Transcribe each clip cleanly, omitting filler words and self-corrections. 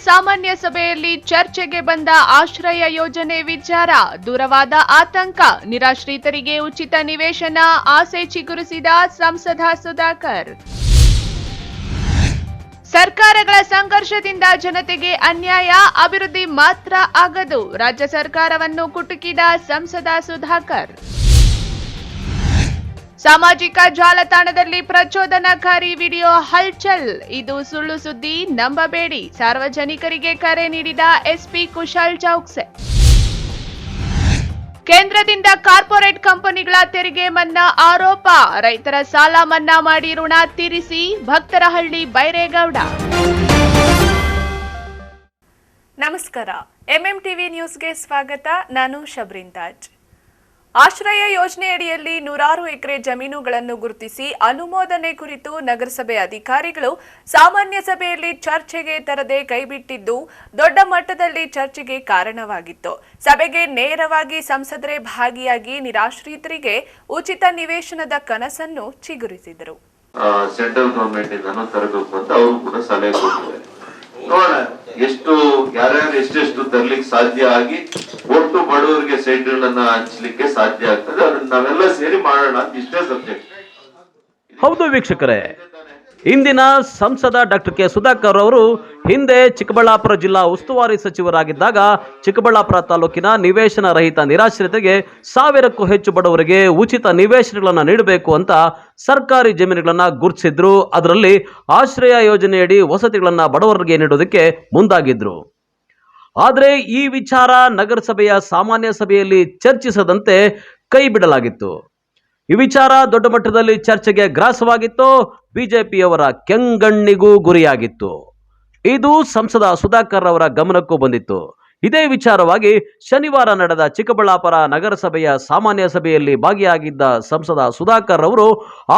ಸಾಮಾನ್ಯ ಸಭೆಯಲ್ಲಿ ಚರ್ಚೆಗೆ ಬಂದ ಆಶ್ರಯ ಯೋಜನೆ ವಿಚಾರ. ದೂರವಾದ ಆತಂಕ. ನಿರಾಶ್ರಿತರಿಗೆ ಉಚಿತ ನಿವೇಶನ ಆಸೆ ಚಿಗುರಿಸಿದ ಸಂಸದ ಸುಧಾಕರ್. ಸರ್ಕಾರಗಳ ಸಂಘರ್ಷದಿಂದ ಜನತೆಗೆ ಅನ್ಯಾಯ, ಅಭಿವೃದ್ಧಿ ಮಾತ್ರ ಆಗದು. ರಾಜ್ಯ ಸರ್ಕಾರವನ್ನು ಕುಟುಕಿದ ಸಂಸದ ಸುಧಾಕರ್. ಸಾಮಾಜಿಕ ಜಾಲತಾಣದಲ್ಲಿ ಪ್ರಚೋದನಾಕಾರಿ ವಿಡಿಯೋ ಹಲ್ಚಲ್. ಇದು ಸುಳ್ಳು ಸುದ್ದಿ, ನಂಬಬೇಡಿ. ಸಾರ್ವಜನಿಕರಿಗೆ ಕರೆ ನೀಡಿದ ಎಸ್ಪಿ ಕುಶಲ್ ಚೌಕ್ಸೆ. ಕೇಂದ್ರದಿಂದ ಕಾರ್ಪೊರೇಟ್ ಕಂಪನಿಗಳ ತೆರಿಗೆ ಮನ್ನಾ ಆರೋಪ. ರೈತರ ಸಾಲ ಮನ್ನಾ ಮಾಡಿ ಋಣ ತೀರಿಸಿ. ಭಕ್ತರಹಳ್ಳಿ ಬೈರೇಗೌಡ. ನಮಸ್ಕಾರ, ಎಂಎಂಟಿವಿ ನ್ಯೂಸ್ಗೆ ಸ್ವಾಗತ. ನಾನು ಶಬ್ರಿನ್ ತಾಜ್. ಆಶ್ರಯ ಯೋಜನೆಯಡಿಯಲ್ಲಿ 100 ಎಕರೆ ಜಮೀನುಗಳನ್ನು ಗುರುತಿಸಿ ಅನುಮೋದನೆ ಕುರಿತು ನಗರಸಭೆ ಅಧಿಕಾರಿಗಳು ಸಾಮಾನ್ಯ ಸಭೆಯಲ್ಲಿ ಚರ್ಚೆಗೆ ತರದೆ ಕೈಬಿಟ್ಟಿದ್ದು ದೊಡ್ಡ ಮಟ್ಟದಲ್ಲಿ ಚರ್ಚೆಗೆ ಕಾರಣವಾಗಿತ್ತು. ಸಭೆಗೆ ನೇರವಾಗಿ ಸಂಸದರೇ ಭಾಗಿಯಾಗಿ ನಿರಾಶ್ರಿತರಿಗೆ ಉಚಿತ ನಿವೇಶನದ ಕನಸನ್ನು ಚಿಗುರಿಸಿದರು. ಸೆಂಟ್ರಲ್ ಗವರ್ಮೆಂಟ್ ಇಂದನೂ ತರಬೇಕು ಅಂತ ಅವರು ಕೂಡ ಸಲಹೆ ಕೊಟ್ಟಿದ್ದಾರೆ. ನೋಡೋಣ ಎಷ್ಟು ಯಾರ್ಯಾರು ಎಷ್ಟೆಷ್ಟು ತರ್ಲಿಕ್ಕೆ ಸಾಧ್ಯ ಆಗಿ ಒಟ್ಟು ಬಡವರಿಗೆ ಸೈಟ್ಗಳನ್ನ ಹಂಚಲಿಕ್ಕೆ ಸಾಧ್ಯ ಆಗ್ತದೆ. ಅದನ್ನ ನಾವೆಲ್ಲ ಸೇರಿ ಮಾಡೋಣ ಅಂತ ಇಷ್ಟೇ ಸಬ್ಜೆಕ್ಟ್. ಹೌದು ವೀಕ್ಷಕರೇ, ಇಂದಿನ ಸಂಸದ ಡಾಕ್ಟರ್ ಕೆ ಸುಧಾಕರ್ ಅವರು ಹಿಂದೆ ಚಿಕ್ಕಬಳ್ಳಾಪುರ ಜಿಲ್ಲಾ ಉಸ್ತುವಾರಿ ಸಚಿವರಾಗಿದ್ದಾಗ ಚಿಕ್ಕಬಳ್ಳಾಪುರ ತಾಲೂಕಿನ ನಿವೇಶನ ರಹಿತ ನಿರಾಶ್ರಿತರಿಗೆ 1000ಕ್ಕೂ ಹೆಚ್ಚು ಬಡವರಿಗೆ ಉಚಿತ ನಿವೇಶನಗಳನ್ನು ನೀಡಬೇಕು ಅಂತ ಸರ್ಕಾರಿ ಜಮೀನುಗಳನ್ನು ಗುರುತಿಸಿದ್ರು. ಅದರಲ್ಲಿ ಆಶ್ರಯ ಯೋಜನೆಯಡಿ ವಸತಿಗಳನ್ನು ಬಡವರಿಗೆ ನೀಡೋದಕ್ಕೆ ಮುಂದಾಗಿದ್ರು. ಆದರೆ ಈ ವಿಚಾರ ನಗರಸಭೆಯ ಸಾಮಾನ್ಯ ಸಭೆಯಲ್ಲಿ ಚರ್ಚಿಸದಂತೆ ಕೈ ಬಿಡಲಾಗಿತ್ತು. ಈ ವಿಚಾರ ದೊಡ್ಡ ಮಟ್ಟದಲ್ಲಿ ಚರ್ಚೆಗೆ ಗ್ರಾಸವಾಗಿತ್ತು. ಬಿಜೆಪಿಯವರ ಕೆಂಗಣ್ಣಿಗೂ ಗುರಿಯಾಗಿತ್ತು. ಇದು ಸಂಸದ ಸುಧಾಕರ್ ಅವರ ಗಮನಕ್ಕೂ ಬಂದಿತ್ತು. ಇದೇ ವಿಚಾರವಾಗಿ ಶನಿವಾರ ನಡೆದ ಚಿಕ್ಕಬಳ್ಳಾಪುರ ನಗರಸಭೆಯ ಸಾಮಾನ್ಯ ಸಭೆಯಲ್ಲಿ ಭಾಗಿಯಾಗಿದ್ದ ಸಂಸದ ಸುಧಾಕರ್ ಅವರು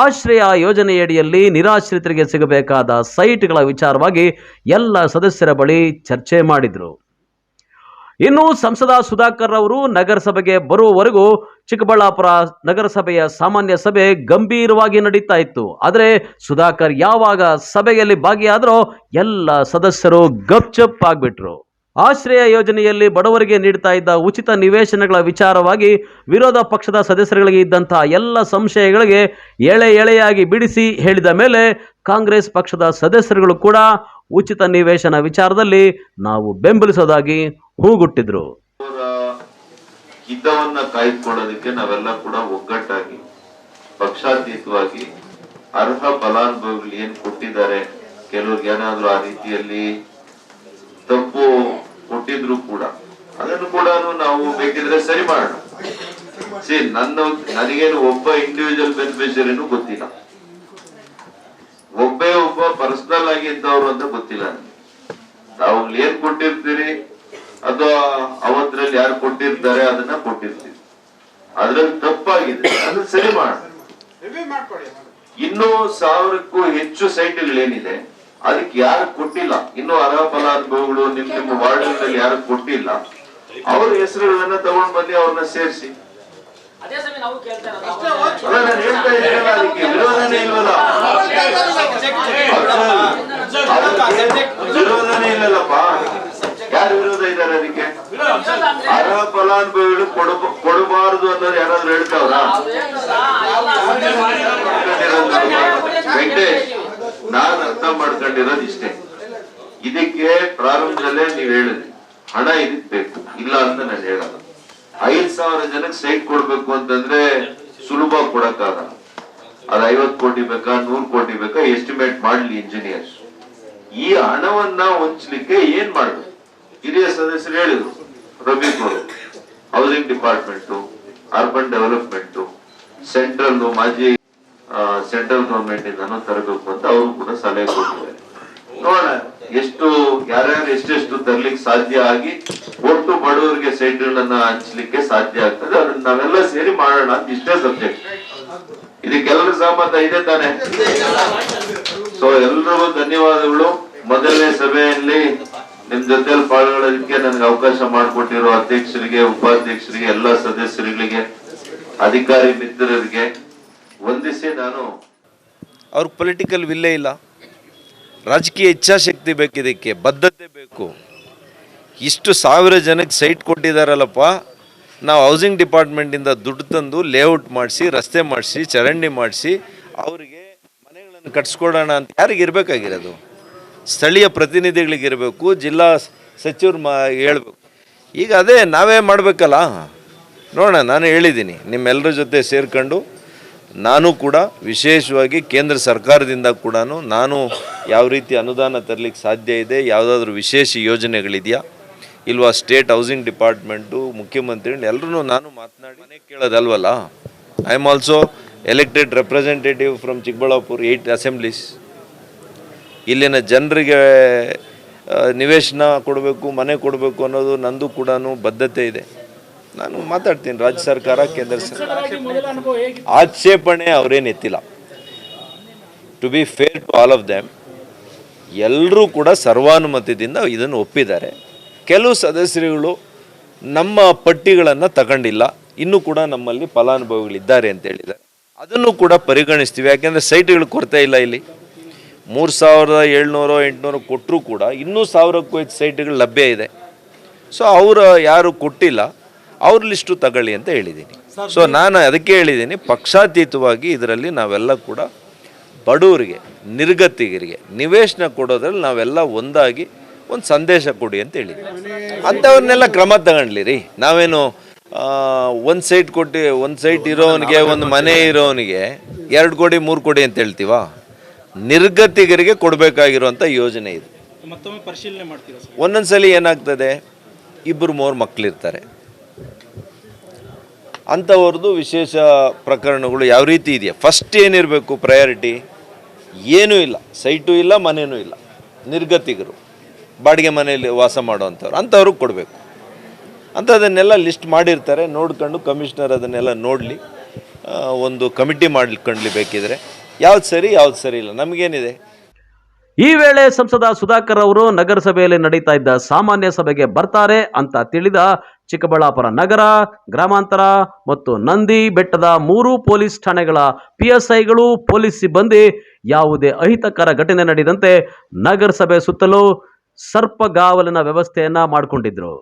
ಆಶ್ರಯ ಯೋಜನೆಯಡಿಯಲ್ಲಿ ನಿರಾಶ್ರಿತರಿಗೆ ಸಿಗಬೇಕಾದ ಸೈಟ್ಗಳ ವಿಚಾರವಾಗಿ ಎಲ್ಲ ಸದಸ್ಯರ ಬಳಿ ಚರ್ಚೆ ಮಾಡಿದರು. ಇನ್ನು ಸಂಸದ ಸುಧಾಕರ್ ಅವರು ನಗರಸಭೆಗೆ ಬರುವವರೆಗೂ ಚಿಕ್ಕಬಳ್ಳಾಪುರ ನಗರಸಭೆಯ ಸಾಮಾನ್ಯ ಸಭೆ ಗಂಭೀರವಾಗಿ ನಡೀತಾ ಇತ್ತು. ಆದರೆ ಸುಧಾಕರ್ ಯಾವಾಗ ಸಭೆಯಲ್ಲಿ ಭಾಗಿಯಾದರೋ ಎಲ್ಲ ಸದಸ್ಯರು ಗಪ್ಚಪ್ ಆಗ್ಬಿಟ್ರು. ಆಶ್ರಯ ಯೋಜನೆಯಲ್ಲಿ ಬಡವರಿಗೆ ನೀಡ್ತಾ ಇದ್ದ ಉಚಿತ ನಿವೇಶನಗಳ ವಿಚಾರವಾಗಿ ವಿರೋಧ ಪಕ್ಷದ ಸದಸ್ಯರಿಗೆ ಇದ್ದಂತಹ ಎಲ್ಲ ಸಂಶಯಗಳಿಗೆ ಎಳೆಯಾಗಿ ಬಿಡಿಸಿ ಹೇಳಿದ ಮೇಲೆ ಕಾಂಗ್ರೆಸ್ ಪಕ್ಷದ ಸದಸ್ಯರುಗಳು ಕೂಡ ಉಚಿತ ನಿವೇಶನ ವಿಚಾರದಲ್ಲಿ ನಾವು ಬೆಂಬಲಿಸೋದಾಗಿ ಹೂಗುಟ್ಟಿದ್ರು. ಹಿತವನ್ನ ಕಾಯ್ದುಕೊಳ್ಳೋದಕ್ಕೆ ನಾವೆಲ್ಲ ಕೂಡ ಒಗ್ಗಟ್ಟಾಗಿ ಪಕ್ಷಾತೀತವಾಗಿ ಅರ್ಹ ಫಲಾನುಭವಿಗಳು ಏನ್ ಕೊಟ್ಟಿದ್ದಾರೆ, ಕೆಲವ್ರಿಗೆ ಏನಾದ್ರು ಆ ರೀತಿಯಲ್ಲಿ ತಪ್ಪು ಕೊಟ್ಟಿದ್ರು ಕೂಡ ಅದನ್ನು ಕೂಡ ನಾವು ಬೇಕಿದ್ರೆ ಸರಿ ಮಾಡೋಣ. ನನಗೇನು ಒಬ್ಬ ಇಂಡಿವಿಜುವಲ್ ಬೆನಿಫಿಷರಿನೂ ಗೊತ್ತಿಲ್ಲ, ಒಬ್ಬ ಪರ್ಸನಲ್ ಆಗಿ ಇದ್ದವ್ರು ಅಂತ ಗೊತ್ತಿಲ್ಲ. ತಾವು ಏನ್ ಕೊಟ್ಟಿರ್ತೀರಿ ಅದು ಅವತ್ತರಲ್ಲಿ ಯಾರು ಕೊಟ್ಟಿರ್ತಾರೆ ಅದನ್ನ ಕೊಟ್ಟಿರ್ತೀವಿ. ಅದ್ರಲ್ಲಿ ತಪ್ಪಾಗಿದೆ, ಅದನ್ನ ಸರಿ ಮಾಡೋಣ. ಇನ್ನೂ 1000ಕ್ಕೂ ಹೆಚ್ಚು ಸೈಟ್ಗಳೇನಿದೆ ಅದಕ್ಕೆ ಯಾರು ಕೊಟ್ಟಿಲ್ಲ, ಇನ್ನು ಅರ್ಹ ಫಲಾನುಭವಿಗಳು ನಿಮ್ಮ ವಾರ್ಡ್ಗಳಲ್ಲಿ ಯಾರು ಕೊಟ್ಟಿಲ್ಲ, ಅವ್ರ ಹೆಸರುಗಳನ್ನ ತಗೊಂಡ್ ಬಂದು ಅವ್ರನ್ನ ಸೇರಿಸಿ. ನಾನು ಹೇಳ್ತಾ ಇದ್ದೀನಲ್ಲ, ಅದಕ್ಕೆ ವಿರೋಧನೇ ಇಲ್ವಲ್ಲ, ವಿರೋಧನೇ ಇಲ್ಲಲ್ಲಪ್ಪ. ಯಾರು ವಿರೋಧ ಇದ್ದಾರೆ ಅದಕ್ಕೆ? ಅರ್ಹ ಫಲಾನುಭವಿಗಳು ಕೊಡಬಾರದು ಅನ್ನೋದು ಯಾರಾದ್ರೂ ಹೇಳ್ತಾವ್ರ? ವೆಂಕಟೇಶ್, ನಾನ್ ಅರ್ಥ ಮಾಡ್ಕೊಂಡಿರೋದು ಇಷ್ಟೇ. ಇದಕ್ಕೆ ಪ್ರಾರಂಭದಲ್ಲೇ ನೀವ್ ಹೇಳಿದ್ರಿ ಹಣ ಇದಕ್ ಬೇಕು, ಇಲ್ಲ ಅಂತ ನಾನು ಹೇಳಲ್ಲ. 5,000 ಜನಕ್ಕೆ ಸೈಟ್ ಕೊಡ್ಬೇಕು ಅಂತಂದ್ರೆ ಸುಲಭ ಕೊಡಕ್ಕಾಗಲ್ಲ. ಅದು 50 ಕೋಟಿ ಬೇಕಾ, 100 ಕೋಟಿ ಬೇಕಾ, ಎಸ್ಟಿಮೇಟ್ ಮಾಡ್ಲಿ ಇಂಜಿನಿಯರ್ಸ್. ಈ ಹಣವನ್ನ ಹೊಂಚಲಿಕ್ಕೆ ಏನ್ ಮಾಡ್ಬೇಕು? ಹಿರಿಯ ಸದಸ್ಯರು ಹೇಳಿದ್ರು, ರವಿಗಳು housing department, urban development, central ಮಾಜಿ ಸೆಂಟ್ರಲ್ ಗವರ್ಮೆಂಟ್ ಇಂದನೂ ತರಬೇಕು ಅಂತ ಅವರು ಕೂಡ ಸಲಹೆ ಕೊಟ್ಟಿದ್ದಾರೆ. ನೋಡೋಣ ಎಷ್ಟು ಯಾರ್ಯಾರು ಎಷ್ಟೆಷ್ಟು ತರ್ಲಿಕ್ಕೆ ಸಾಧ್ಯ ಆಗಿ ಒಟ್ಟು ಬಡವರಿಗೆ ಸೈಟ್ಗಳನ್ನ ಹಂಚಲಿಕ್ಕೆ ಸಾಧ್ಯ ಆಗ್ತದೆ. ಅದನ್ನ ನಾವೆಲ್ಲ ಸೇರಿ ಮಾಡೋಣ ಅಂತ ಇಷ್ಟೇ ಸಬ್ಜೆಕ್ಟ್. ಇದಕ್ಕೆಲ್ಲರೂ ಸಹಮತ ಇದೆ ತಾನೆ? ಸೊ ಎಲ್ರಿಗೂ ಧನ್ಯವಾದಗಳು. ಮೊದಲನೇ ಸಭೆಯಲ್ಲಿ ನಿಮ್ ಜೊತೆಯಲ್ಲಿ ಪಾಲ್ಗೊಳ್ಳೋದಕ್ಕೆ ನನಗೆ ಅವಕಾಶ ಮಾಡಿಕೊಟ್ಟಿರೋ ಅಧ್ಯಕ್ಷರಿಗೆ, ಉಪಾಧ್ಯಕ್ಷರಿಗೆ, ಎಲ್ಲ ಸದಸ್ಯರಿಗೆ, ಅಧಿಕಾರಿ ಮಿತ್ರರಿಗೆ ವಂದಿಸಿ ನಾನು ಅವ್ರಿಗೆ ಪೊಲಿಟಿಕಲ್ ವಿಲ್ಲೇ ಇಲ್ಲ. ರಾಜಕೀಯ ಇಚ್ಛಾಶಕ್ತಿ ಬೇಕು, ಇದಕ್ಕೆ ಬದ್ಧತೆ ಬೇಕು. ಇಷ್ಟು 1000 ಜನಕ್ಕೆ ಸೈಟ್ ಕೊಟ್ಟಿದ್ದಾರಲ್ಲಪ್ಪ, ನಾವು ಹೌಸಿಂಗ್ ಡಿಪಾರ್ಟ್ಮೆಂಟಿಂದ ದುಡ್ಡು ತಂದು ಲೇಔಟ್ ಮಾಡಿಸಿ, ರಸ್ತೆ ಮಾಡಿಸಿ, ಚರಂಡಿ ಮಾಡಿಸಿ ಅವರಿಗೆ ಮನೆಗಳನ್ನು ಕಟ್ಸ್ಕೊಡೋಣ ಅಂತ ಯಾರಿಗೆ ಇರಬೇಕಾಗಿರೋದು? ಸ್ಥಳೀಯ ಪ್ರತಿನಿಧಿಗಳಿಗಿರಬೇಕು, ಜಿಲ್ಲಾ ಸಚಿವರು ಹೇಳ್ಬೇಕು. ಈಗ ಅದೇ ನಾವೇ ಮಾಡಬೇಕಲ್ಲ. ನೋಡೋಣ, ನಾನು ಹೇಳಿದ್ದೀನಿ ನಿಮ್ಮೆಲ್ಲರ ಜೊತೆ ಸೇರ್ಕೊಂಡು ನಾನು ಕೂಡ ವಿಶೇಷವಾಗಿ ಕೇಂದ್ರ ಸರ್ಕಾರದಿಂದ ಕೂಡ ನಾನು ಯಾವ ರೀತಿ ಅನುದಾನ ತರಲಿಕ್ಕೆ ಸಾಧ್ಯ ಇದೆ, ಯಾವುದಾದ್ರೂ ವಿಶೇಷ ಯೋಜನೆಗಳಿದೆಯಾ ಇಲ್ವಾ, ಸ್ಟೇಟ್ ಹೌಸಿಂಗ್ ಡಿಪಾರ್ಟ್ಮೆಂಟು, ಮುಖ್ಯಮಂತ್ರಿ ಎಲ್ಲರೂ ನಾನು ಮಾತನಾಡಿ ಮನೆ ಕೇಳೋದಲ್ವಲ್ಲ. I am also elected representative from Chikkaballapura 8 assemblies. ಇಲ್ಲಿನ ಜನರಿಗೆ ನಿವೇಶನ ಕೊಡಬೇಕು, ಮನೆ ಕೊಡಬೇಕು ಅನ್ನೋದು ನಂದು ಕೂಡ ಬದ್ಧತೆ ಇದೆ. ನಾನು ಮಾತಾಡ್ತೀನಿ ರಾಜ್ಯ ಸರ್ಕಾರ, ಕೇಂದ್ರ ಸರ್ಕಾರ. ಆಕ್ಷೇಪಣೆ ಅವರೇನು ಎತ್ತಿಲ್ಲ. To be fair to all of them, ಎಲ್ಲರೂ ಕೂಡ ಸರ್ವಾನುಮತದಿಂದ ಇದನ್ನು ಒಪ್ಪಿದ್ದಾರೆ. ಕೆಲವು ಸದಸ್ಯರುಗಳು ನಮ್ಮ ಪಟ್ಟಿಗಳನ್ನು ತಗೊಂಡಿಲ್ಲ, ಇನ್ನೂ ಕೂಡ ನಮ್ಮಲ್ಲಿ ಫಲಾನುಭವಿಗಳಿದ್ದಾರೆ ಅಂತ ಹೇಳಿದ್ದಾರೆ. ಅದನ್ನು ಕೂಡ ಪರಿಗಣಿಸ್ತೀವಿ. ಯಾಕೆಂದರೆ ಸೈಟ್ಗಳು ಕೊರತೆ ಇಲ್ಲ. ಇಲ್ಲಿ 3700 800 ಕೊಟ್ಟರೂ ಕೂಡ ಇನ್ನೂ 1000ಕ್ಕೂ ಹೆಚ್ಚು ಸೈಟ್ಗಳು ಲಭ್ಯ ಇದೆ. ಸೊ ಅವರು ಯಾರು ಕೊಟ್ಟಿಲ್ಲ ಅವ್ರ ಲಿಸ್ಟು ತಗೊಳ್ಳಿ ಅಂತ ಹೇಳಿದ್ದೀನಿ. ಸೊ ನಾನು ಅದಕ್ಕೆ ಹೇಳಿದ್ದೀನಿ, ಪಕ್ಷಾತೀತವಾಗಿ ಇದರಲ್ಲಿ ನಾವೆಲ್ಲ ಕೂಡ ಬಡವರಿಗೆ, ನಿರ್ಗತಿಗರಿಗೆ ನಿವೇಶನ ಕೊಡೋದ್ರಲ್ಲಿ ನಾವೆಲ್ಲ ಒಂದಾಗಿ ಒಂದು ಸಂದೇಶ ಕೊಡಿ ಅಂತ ಹೇಳಿದ್ದೀನಿ. ಅಂಥವ್ರನ್ನೆಲ್ಲ ಕ್ರಮ ತಗೊಂಡ್ಲಿ. ನಾವೇನು ಒಂದು ಸೈಟ್ ಕೊಟ್ಟು, ಒಂದು ಸೈಟ್ ಇರೋವನಿಗೆ, ಒಂದು ಮನೆ ಇರೋವನಿಗೆ 2 ಕೋಟಿ 3 ಕೋಟಿ ಅಂತ ಹೇಳ್ತೀವ? ನಿರ್ಗತಿಗರಿಗೆ ಕೊಡಬೇಕಾಗಿರುವಂಥ ಯೋಜನೆ ಇದು. ಮತ್ತೊಮ್ಮೆ ಪರಿಶೀಲನೆ ಮಾಡ್ತೀರಾ? ಒಂದೊಂದ್ಸಲಿ ಏನಾಗ್ತದೆ, 2-3 ಮಕ್ಕಳಿರ್ತಾರೆ, ಅಂಥವ್ರದ್ದು ವಿಶೇಷ ಪ್ರಕರಣಗಳು ಯಾವ ರೀತಿ ಇದೆಯಾ. ಫಸ್ಟ್ ಏನಿರಬೇಕು ಪ್ರಯಾರಿಟಿ? ಏನೂ ಇಲ್ಲ, ಸೈಟು ಇಲ್ಲ, ಮನೆಯೂ ಇಲ್ಲ, ನಿರ್ಗತಿಗರು, ಬಾಡಿಗೆ ಮನೆಯಲ್ಲಿ ವಾಸ ಮಾಡೋವಂಥವ್ರು, ಅಂಥವ್ರಿಗೆ ಕೊಡಬೇಕು. ಅಂಥದನ್ನೆಲ್ಲ ಲಿಸ್ಟ್ ಮಾಡಿರ್ತಾರೆ. ನೋಡ್ಕೊಂಡು ಕಮಿಷನರ್ ಅದನ್ನೆಲ್ಲ ನೋಡಲಿ, ಒಂದು ಕಮಿಟಿ ಮಾಡ್ಕೊಂಡ್ಲಿ ಬೇಕಿದ್ರೆ. ಯಾವ್ದು ಸರಿ ಯಾವ್ದು ಸರಿ ಇಲ್ಲ, ನಮಗೇನಿದೆ. ಈ ವೇಳೆ ಸಂಸದ ಸುಧಾಕರ್ ಅವರು ನಗರಸಭೆಯಲ್ಲಿ ನಡೀತಾ ಇದ್ದ ಸಾಮಾನ್ಯ ಸಭೆಗೆ ಬರ್ತಾರೆ ಅಂತ ತಿಳಿದ ಚಿಕ್ಕಬಳ್ಳಾಪುರ ನಗರ, ಗ್ರಾಮಾಂತರ ಮತ್ತು ನಂದಿ ಬೆಟ್ಟದ 3 ಪೊಲೀಸ್ ಠಾಣೆಗಳ PSIಗಳು, ಪೊಲೀಸ್ ಸಿಬ್ಬಂದಿ ಯಾವುದೇ ಅಹಿತಕರ ಘಟನೆ ನಡೆದಂತೆ ನಗರಸಭೆ ಸುತ್ತಲೂ ಸರ್ಪಗಾವಲಿನ ವ್ಯವಸ್ಥೆಯನ್ನ ಮಾಡಿಕೊಂಡಿದ್ರು.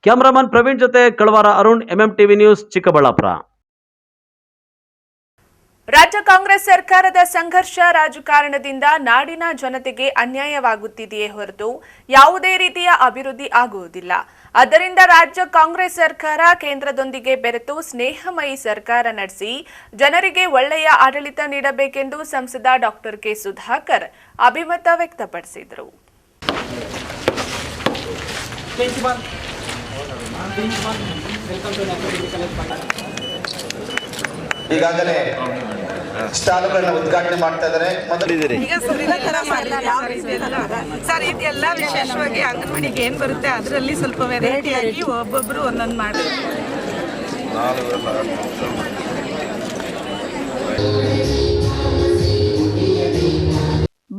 ಕ್ಯಾಮರಾಮನ್ ಪ್ರವೀಣ್ ಜೊತೆ ಕಳವಾರ ಅರುಣ್, MMTV ನ್ಯೂಸ್, ಚಿಕ್ಕಬಳ್ಳಾಪುರ. ರಾಜ್ಯ ಕಾಂಗ್ರೆಸ್ ಸರ್ಕಾರದ ಸಂಘರ್ಷ ರಾಜಕಾರಣದಿಂದ ನಾಡಿನ ಜನತೆಗೆ ಅನ್ಯಾಯವಾಗುತ್ತಿದೆಯೇ ಹೊರತು ಯಾವುದೇ ರೀತಿಯ ಅಭಿವೃದ್ಧಿ ಆಗುವುದಿಲ್ಲ. ಆದ್ದರಿಂದ ರಾಜ್ಯ ಕಾಂಗ್ರೆಸ್ ಸರ್ಕಾರ ಕೇಂದ್ರದೊಂದಿಗೆ ಬೆರೆತು ಸ್ನೇಹಮಯಿ ಸರ್ಕಾರ ನಡೆಸಿ ಜನರಿಗೆ ಒಳ್ಳೆಯ ಆಡಳಿತ ನೀಡಬೇಕೆಂದು ಸಂಸದ ಡಾಕ್ಟರ್ ಕೆ ಸುಧಾಕರ್ ಅಭಿಮತ ವ್ಯಕ್ತಪಡಿಸಿದರು. ಈಗಾಗಲೇ ಸ್ಟಾಲ್ಗಳನ್ನ ಉದ್ಘಾಟನೆ ಮಾಡ್ತಾ ಇದ್ದಾರೆ. ಸರ್ ಇದೆಲ್ಲ ವಿಶೇಷವಾಗಿ ಅಂಗನವಾಡಿಗೆ ಏನ್ ಬರುತ್ತೆ ಅದರಲ್ಲಿ ಸ್ವಲ್ಪ ವೆರೈಟಿ ಆಗಿ ಒಬ್ಬೊಬ್ರು ಒಂದೊಂದು ಮಾಡಿ.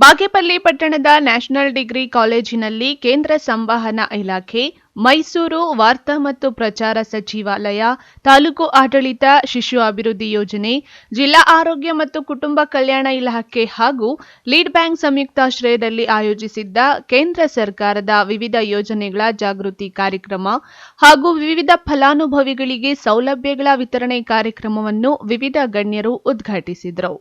ಬಾಗೇಪಲ್ಲಿ ಪಟ್ಟಣದ ನ್ಯಾಷನಲ್ ಡಿಗ್ರಿ ಕಾಲೇಜಿನಲ್ಲಿ ಕೇಂದ್ರ ಸಂವಹನ ಇಲಾಖೆ, ಮೈಸೂರು ವಾರ್ತಾ ಮತ್ತು ಪ್ರಚಾರ ಸಚಿವಾಲಯ, ತಾಲೂಕು ಆಡಳಿತ, ಶಿಶು ಅಭಿವೃದ್ಧಿ ಯೋಜನೆ, ಜಿಲ್ಲಾ ಆರೋಗ್ಯ ಮತ್ತು ಕುಟುಂಬ ಕಲ್ಯಾಣ ಇಲಾಖೆ ಹಾಗೂ ಲೀಡ್ ಬ್ಯಾಂಕ್ ಸಂಯುಕ್ತಾಶ್ರಯದಲ್ಲಿ ಆಯೋಜಿಸಿದ್ದ ಕೇಂದ್ರ ಸರ್ಕಾರದ ವಿವಿಧ ಯೋಜನೆಗಳ ಜಾಗೃತಿ ಕಾರ್ಯಕ್ರಮ ಹಾಗೂ ವಿವಿಧ ಫಲಾನುಭವಿಗಳಿಗೆ ಸೌಲಭ್ಯಗಳ ವಿತರಣೆ ಕಾರ್ಯಕ್ರಮವನ್ನು ವಿವಿಧ ಗಣ್ಯರು ಉದ್ಘಾಟಿಸಿದರು.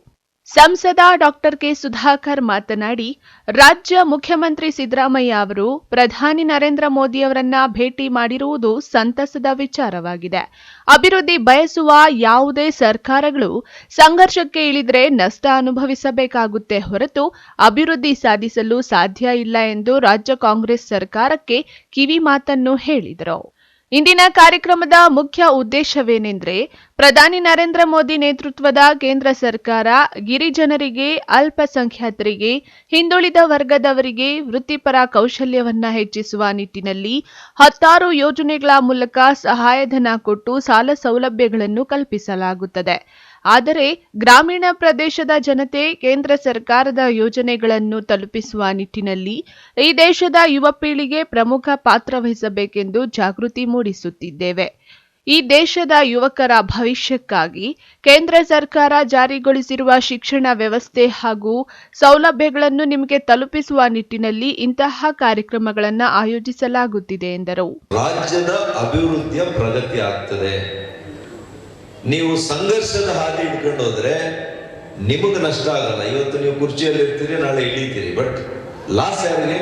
ಸಂಸದ ಡಾಕ್ಟರ್ ಕೆ ಸುಧಾಕರ್ ಮಾತನಾಡಿ, ರಾಜ್ಯ ಮುಖ್ಯಮಂತ್ರಿ ಸಿದ್ದರಾಮಯ್ಯ ಅವರು ಪ್ರಧಾನಿ ನರೇಂದ್ರ ಮೋದಿಯವರನ್ನ ಭೇಟಿ ಮಾಡಿರುವುದು ಸಂತಸದ ವಿಚಾರವಾಗಿದೆ. ಅಭಿವೃದ್ಧಿ ಬಯಸುವ ಯಾವುದೇ ಸರ್ಕಾರಗಳು ಸಂಘರ್ಷಕ್ಕೆ ಇಳಿದ್ರೆ ನಷ್ಟ ಅನುಭವಿಸಬೇಕಾಗುತ್ತೆ ಹೊರತು ಅಭಿವೃದ್ಧಿ ಸಾಧಿಸಲು ಸಾಧ್ಯ ಇಲ್ಲ ಎಂದು ರಾಜ್ಯ ಕಾಂಗ್ರೆಸ್ ಸರ್ಕಾರಕ್ಕೆ ಕಿವಿ ಮಾತನ್ನು ಹೇಳಿದರು. ಇಂದಿನ ಕಾರ್ಯಕ್ರಮದ ಮುಖ್ಯ ಉದ್ದೇಶವೇನೆಂದರೆ, ಪ್ರಧಾನಿ ನರೇಂದ್ರ ಮೋದಿ ನೇತೃತ್ವದ ಕೇಂದ್ರ ಸರ್ಕಾರ ಗಿರಿಜನರಿಗೆ, ಅಲ್ಪಸಂಖ್ಯಾತರಿಗೆ, ಹಿಂದುಳಿದ ವರ್ಗದವರಿಗೆ ವೃತ್ತಿಪರ ಕೌಶಲ್ಯವನ್ನ ಹೆಚ್ಚಿಸುವ ನಿಟ್ಟಿನಲ್ಲಿ 10 ಯೋಜನೆಗಳ ಮೂಲಕ ಸಹಾಯಧನ ಕೊಟ್ಟು ಸಾಲ ಸೌಲಭ್ಯಗಳನ್ನು ಕಲ್ಪಿಸಲಾಗುತ್ತದೆ. ಆದರೆ ಗ್ರಾಮೀಣ ಪ್ರದೇಶದ ಜನತೆ ಕೇಂದ್ರ ಸರ್ಕಾರದ ಯೋಜನೆಗಳನ್ನು ತಲುಪಿಸುವ ನಿಟ್ಟಿನಲ್ಲಿ ಈ ದೇಶದ ಯುವ ಪೀಳಿಗೆ ಪ್ರಮುಖ ಪಾತ್ರ ವಹಿಸಬೇಕೆಂದು ಜಾಗೃತಿ ಮೂಡಿಸುತ್ತಿದ್ದೇವೆ. ಈ ದೇಶದ ಯುವಕರ ಭವಿಷ್ಯಕ್ಕಾಗಿ ಕೇಂದ್ರ ಸರ್ಕಾರ ಜಾರಿಗೊಳಿಸಿರುವ ಶಿಕ್ಷಣ ವ್ಯವಸ್ಥೆ ಹಾಗೂ ಸೌಲಭ್ಯಗಳನ್ನು ನಿಮಗೆ ತಲುಪಿಸುವ ನಿಟ್ಟಿನಲ್ಲಿ ಇಂತಹ ಕಾರ್ಯಕ್ರಮಗಳನ್ನು ಆಯೋಜಿಸಲಾಗುತ್ತಿದೆ ಎಂದರು. ರಾಜ್ಯದ ಅಭಿವೃದ್ಧಿಯ ಪ್ರಗತಿ ಆಗ್ತದೆ. ನೀವು ಸಂಘರ್ಷದ ಹಾದಿ ಇಟ್ಕೊಂಡು ಹೋದ್ರೆ ನಿಮಗೆ ನಷ್ಟ ಆಗಲ್ಲ. ಇವತ್ತು ನೀವು ಕುರ್ಚಿಯಲ್ಲಿ ಇರ್ತೀರಿ, ನಾಳೆ ಇಳಿತೀರಿ, ಬಟ್ ಲಾಸ್ ಯಾರಿಗೆ?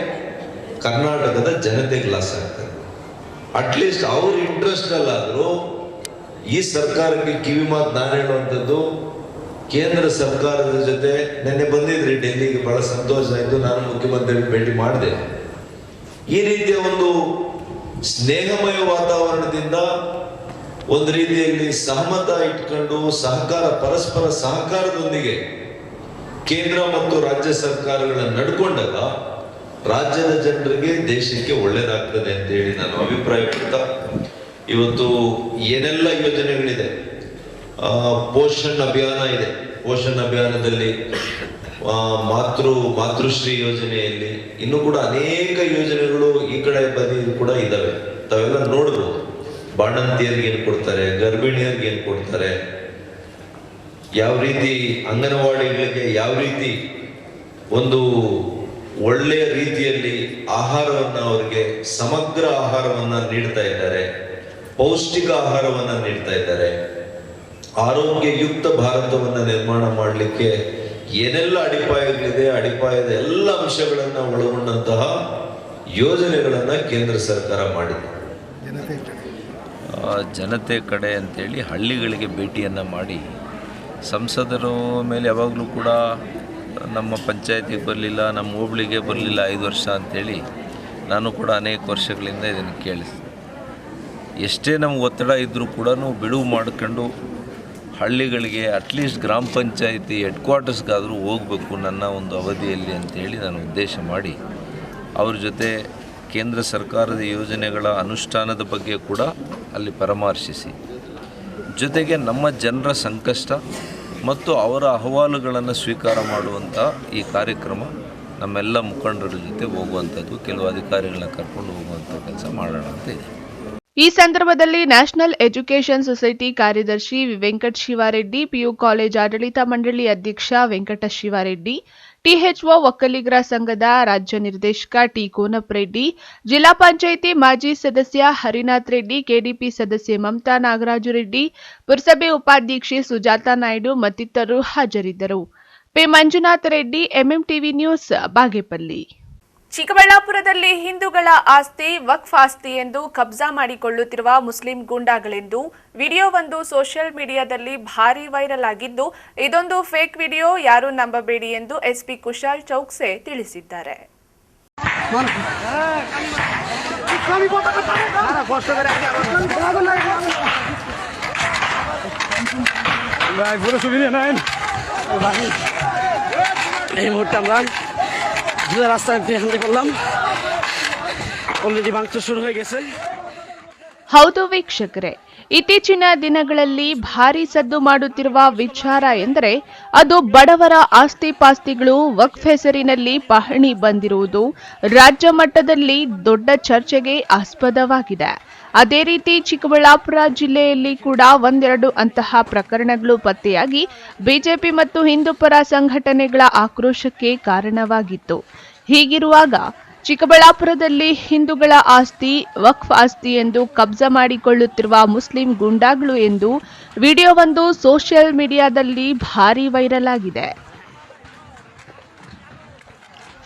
ಕರ್ನಾಟಕದ ಜನತೆಗೆ ಲಾಸ್ ಆಗ್ತದೆ. ಅಟ್ಲೀಸ್ಟ್ ಅವ್ರ ಇಂಟ್ರೆಸ್ಟ್ ಅಲ್ಲಾದರೂ ಈ ಸರ್ಕಾರಕ್ಕೆ ಕಿವಿ ಮಾತು ನಾನು ಹೇಳುವಂಥದ್ದು, ಕೇಂದ್ರ ಸರ್ಕಾರದ ಜೊತೆ ನೆನ್ನೆ ಬಂದಿದ್ರಿ ಡೆಲ್ಲಿಗೆ, ಬಹಳ ಸಂತೋಷ ಆಯಿತು. ನಾನು ಮುಖ್ಯಮಂತ್ರಿ ಭೇಟಿ ಮಾಡಿದೆ. ಈ ರೀತಿಯ ಒಂದು ಸ್ನೇಹಮಯ ವಾತಾವರಣದಿಂದ ಒಂದು ರೀತಿಯಲ್ಲಿ ಸಹಮತ ಇಟ್ಕೊಂಡು ಪರಸ್ಪರ ಸಹಕಾರದೊಂದಿಗೆ ಕೇಂದ್ರ ಮತ್ತು ರಾಜ್ಯ ಸರ್ಕಾರಗಳ ನಡ್ಕೊಂಡಾಗ ರಾಜ್ಯದ ಜನರಿಗೆ, ದೇಶಕ್ಕೆ ಒಳ್ಳೇದಾಗ್ತದೆ ಅಂತ ಹೇಳಿ ನಾನು ಅಭಿಪ್ರಾಯಪಡ್ತಾ, ಇವತ್ತು ಏನೆಲ್ಲ ಯೋಜನೆಗಳಿದೆ, ಪೋಷಣ್ ಅಭಿಯಾನ ಇದೆ. ಪೋಷಣ್ ಅಭಿಯಾನದಲ್ಲಿ ಮಾತೃಶ್ರೀ ಯೋಜನೆಯಲ್ಲಿ ಇನ್ನೂ ಕೂಡ ಅನೇಕ ಯೋಜನೆಗಳು ಈ ಕಡೆ ಬದಿ ಕೂಡ ಇದ್ದಾವೆ. ತಾವೆಲ್ಲ ನೋಡ್ಬೋದು. ಬಾಣಂತಿಯರಿಗೆ ಏನು ಕೊಡ್ತಾರೆ, ಗರ್ಭಿಣಿಯರಿಗೆ ಏನು ಕೊಡ್ತಾರೆ, ಯಾವ ರೀತಿ ಅಂಗನವಾಡಿಗಳಿಗೆ ಯಾವ ರೀತಿ ಒಂದು ಒಳ್ಳೆಯ ರೀತಿಯಲ್ಲಿ ಆಹಾರವನ್ನ ಅವರಿಗೆ ಸಮಗ್ರ ಆಹಾರವನ್ನ ನೀಡ್ತಾ ಇದ್ದಾರೆ, ಪೌಷ್ಟಿಕ ಆಹಾರವನ್ನ ನೀಡ್ತಾ ಇದ್ದಾರೆ. ಆರೋಗ್ಯಯುಕ್ತ ಭಾರತವನ್ನ ನಿರ್ಮಾಣ ಮಾಡಲಿಕ್ಕೆ ಏನೆಲ್ಲ ಅಡಿಪಾಯಗಳಿದೆ, ಅಡಿಪಾಯದ ಎಲ್ಲ ಅಂಶಗಳನ್ನ ಒಳಗೊಂಡಂತಹ ಯೋಜನೆಗಳನ್ನ ಕೇಂದ್ರ ಸರ್ಕಾರ ಮಾಡಿದೆ. ಜನತೆ ಕಡೆ ಅಂತೇಳಿ ಹಳ್ಳಿಗಳಿಗೆ ಭೇಟಿಯನ್ನು ಮಾಡಿ, ಸಂಸದರು ಮೇಲೆ ಯಾವಾಗಲೂ ಕೂಡ ನಮ್ಮ ಪಂಚಾಯತಿಗೆ ಬರಲಿಲ್ಲ, ನಮ್ಮ ಹೋಬಳಿಗೆ ಬರಲಿಲ್ಲ 5 ವರ್ಷ ಅಂಥೇಳಿ ನಾನು ಕೂಡ ಅನೇಕ ವರ್ಷಗಳಿಂದ ಇದನ್ನು ಕೇಳಿದೆ. ಎಷ್ಟೇ ನಮ್ಗೆ ಒತ್ತಡ ಇದ್ದರೂ ಕೂಡ ಬಿಡುವು ಮಾಡ್ಕೊಂಡು ಹಳ್ಳಿಗಳಿಗೆ ಅಟ್ಲೀಸ್ಟ್ ಗ್ರಾಮ ಪಂಚಾಯತಿ ಹೆಡ್ ಕ್ವಾರ್ಟರ್ಸ್ಗಾದರೂ ಹೋಗಬೇಕು ನನ್ನ ಒಂದು ಅವಧಿಯಲ್ಲಿ ಅಂಥೇಳಿ ನಾನು ಉದ್ದೇಶ ಮಾಡಿ ಅವ್ರ ಜೊತೆ ಕೇಂದ್ರ ಸರ್ಕಾರದ ಯೋಜನೆಗಳ ಅನುಷ್ಠಾನದ ಬಗ್ಗೆ ಕೂಡ ಅಲ್ಲಿ ಪರಾಮರ್ಶಿಸಿ, ಜೊತೆಗೆ ನಮ್ಮ ಜನರ ಸಂಕಷ್ಟ ಮತ್ತು ಅವರ ಅಹವಾಲುಗಳನ್ನು ಸ್ವೀಕಾರ ಮಾಡುವಂಥ ಈ ಕಾರ್ಯಕ್ರಮ ನಮ್ಮೆಲ್ಲ ಮುಖಂಡರ ಜೊತೆ ಹೋಗುವಂಥದ್ದು, ಕೆಲವು ಅಧಿಕಾರಿಗಳನ್ನ ಕರ್ಕೊಂಡು ಹೋಗುವಂಥ ಕೆಲಸ ಮಾಡೋಣ ಅಂತ ಇದೆ. ಈ ಸಂದರ್ಭದಲ್ಲಿ ನ್ಯಾಷನಲ್ ಎಜುಕೇಷನ್ ಸೊಸೈಟಿ ಕಾರ್ಯದರ್ಶಿ ವೆಂಕಟ ಶಿವಾರೆಡ್ಡಿ, ಪಿಯು ಕಾಲೇಜ್ ಆಡಳಿತ ಮಂಡಳಿ ಅಧ್ಯಕ್ಷ ವೆಂಕಟ ಶಿವಾರೆಡ್ಡಿ, ಟಿಎಚ್ಒ ಒಕ್ಕಲಿಗರ ಸಂಘದ ರಾಜ್ಯ ನಿರ್ದೇಶಕ ಟಿ ಕೋನಪ್ರೆಡ್ಡಿ, ಜಿಲ್ಲಾ ಪಂಚಾಯಿತಿ ಮಾಜಿ ಸದಸ್ಯ ಹರಿನಾಥ್ ರೆಡ್ಡಿ, ಕೆಡಿಪಿ ಸದಸ್ಯೆ ಮಮತಾ ನಾಗರಾಜು ರೆಡ್ಡಿ, ಪುರಸಭೆ ಉಪಾಧ್ಯಕ್ಷೆ ಸುಜಾತಾ ನಾಯ್ಡು ಮತ್ತಿತರರು ಹಾಜರಿದ್ದರು. P Manjunatha Reddy, MMTV news, Bagepalli. ಚಿಕ್ಕಬಳ್ಳಾಪುರದಲ್ಲಿ ಹಿಂದೂಗಳ ಆಸ್ತಿ ವಕ್ಫ್ ಆಸ್ತಿ ಎಂದು ಕಬ್ಜಾ ಮಾಡಿಕೊಳ್ಳುತ್ತಿರುವ ಮುಸ್ಲಿಂ ಗೂಂಡಾಗಳೆಂದು ವಿಡಿಯೋವೊಂದು ಸೋಷಿಯಲ್ ಮೀಡಿಯಾದಲ್ಲಿ ಭಾರೀ ವೈರಲ್ ಆಗಿದ್ದು, ಇದೊಂದು ಫೇಕ್ ವಿಡಿಯೋ, ಯಾರೂ ನಂಬಬೇಡಿ ಎಂದು ಎಸ್ಪಿ ಕುಶಾಲ್ ಚೌಕ್ಸೆ ತಿಳಿಸಿದ್ದಾರೆ. ಹೌದು ವೀಕ್ಷಕರೇ, ಇತ್ತೀಚಿನ ದಿನಗಳಲ್ಲಿ ಭಾರೀ ಸದ್ದು ಮಾಡುತ್ತಿರುವ ವಿಚಾರ ಎಂದರೆ ಅದು ಬಡವರ ಆಸ್ತಿ ಪಾಸ್ತಿಗಳು ವಕ್ಫ್ ಹೆಸರಿನಲ್ಲಿ ಪಹಣಿ ಬಂದಿರುವುದು ರಾಜ್ಯ ಮಟ್ಟದಲ್ಲಿ ದೊಡ್ಡ ಚರ್ಚೆಗೆ ಆಸ್ಪದವಾಗಿದೆ. ಅದೇ ರೀತಿ ಚಿಕ್ಕಬಳ್ಳಾಪುರ ಜಿಲ್ಲೆಯಲ್ಲಿ ಕೂಡ ಒಂದೆರಡು ಅಂತಹ ಪ್ರಕರಣಗಳು ಪತ್ತೆಯಾಗಿ ಬಿಜೆಪಿ ಮತ್ತು ಹಿಂದೂಪರ ಸಂಘಟನೆಗಳ ಆಕ್ರೋಶಕ್ಕೆ ಕಾರಣವಾಗಿತ್ತು. ಹೀಗಿರುವಾಗ ಚಿಕ್ಕಬಳ್ಳಾಪುರದಲ್ಲಿ ಹಿಂದೂಗಳ ಆಸ್ತಿ ವಕ್ಫ್ ಆಸ್ತಿ ಎಂದು ಕಬ್ಜಾ ಮಾಡಿಕೊಳ್ಳುತ್ತಿರುವ ಮುಸ್ಲಿಂ ಗೂಂಡಾಗಳು ಎಂದು ವಿಡಿಯೋವೊಂದು ಸೋಷಿಯಲ್ ಮೀಡಿಯಾದಲ್ಲಿ ಭಾರೀ ವೈರಲ್ ಆಗಿದೆ.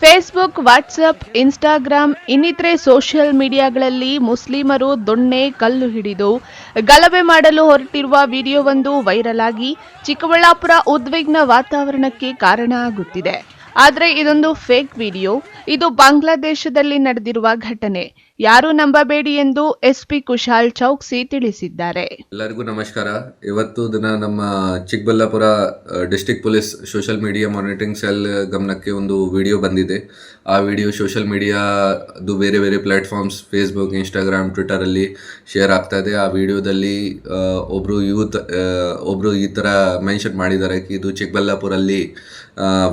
ಫೇಸ್ಬುಕ್, ವಾಟ್ಸ್ಆಪ್, ಇನ್ಸ್ಟಾಗ್ರಾಂ ಇನ್ನಿತರೆ ಸೋಷಿಯಲ್ ಮೀಡಿಯಾಗಳಲ್ಲಿ ಮುಸ್ಲಿಮರು ದೊಣ್ಣೆ ಕಲ್ಲು ಹಿಡಿದು ಗಲಭೆ ಮಾಡಲು ಹೊರಟಿರುವ ವಿಡಿಯೋವೊಂದು ವೈರಲ್ ಆಗಿ ಚಿಕ್ಕಬಳ್ಳಾಪುರ ಉದ್ವಿಗ್ನ ವಾತಾವರಣಕ್ಕೆ ಕಾರಣ ಆಗುತ್ತಿದೆ. ಆದರೆ ಇದೊಂದು ಫೇಕ್ ವಿಡಿಯೋ, ಇದು ಬಾಂಗ್ಲಾದೇಶದಲ್ಲಿ ನಡೆದಿರುವ ಘಟನೆ, ಯಾರೂ ನಂಬಬೇಡಿ ಎಂದು ಎಸ್ಪಿ ಕುಶಾಲ್ ಚೌಕ್ಸಿ ತಿಳಿಸಿದ್ದಾರೆ. ಎಲ್ಲರಿಗೂ ನಮಸ್ಕಾರ. ಇವತ್ತು ದಿನ ನಮ್ಮ Chikkaballapura district police social media monitoring cell ಗಮನಕ್ಕೆ ಒಂದು ವಿಡಿಯೋ ಬಂದಿದೆ. ಆ ವಿಡಿಯೋ ಸೋಷಿಯಲ್ ಮೀಡಿಯಾದು ಬೇರೆ ಬೇರೆ ಪ್ಲಾಟ್ಫಾರ್ಮ್ಸ್ ಫೇಸ್ಬುಕ್, ಇನ್ಸ್ಟಾಗ್ರಾಮ್, ಟ್ವಿಟರಲ್ಲಿ ಶೇರ್ ಆಗ್ತಾ ಇದೆ. ಆ ವಿಡಿಯೋದಲ್ಲಿ ಒಬ್ಬರು ಈ ಥರ ಮೆನ್ಷನ್ ಮಾಡಿದ್ದಾರೆ, ಇದು ಚಿಕ್ಕಬಳ್ಳಾಪುರಲ್ಲಿ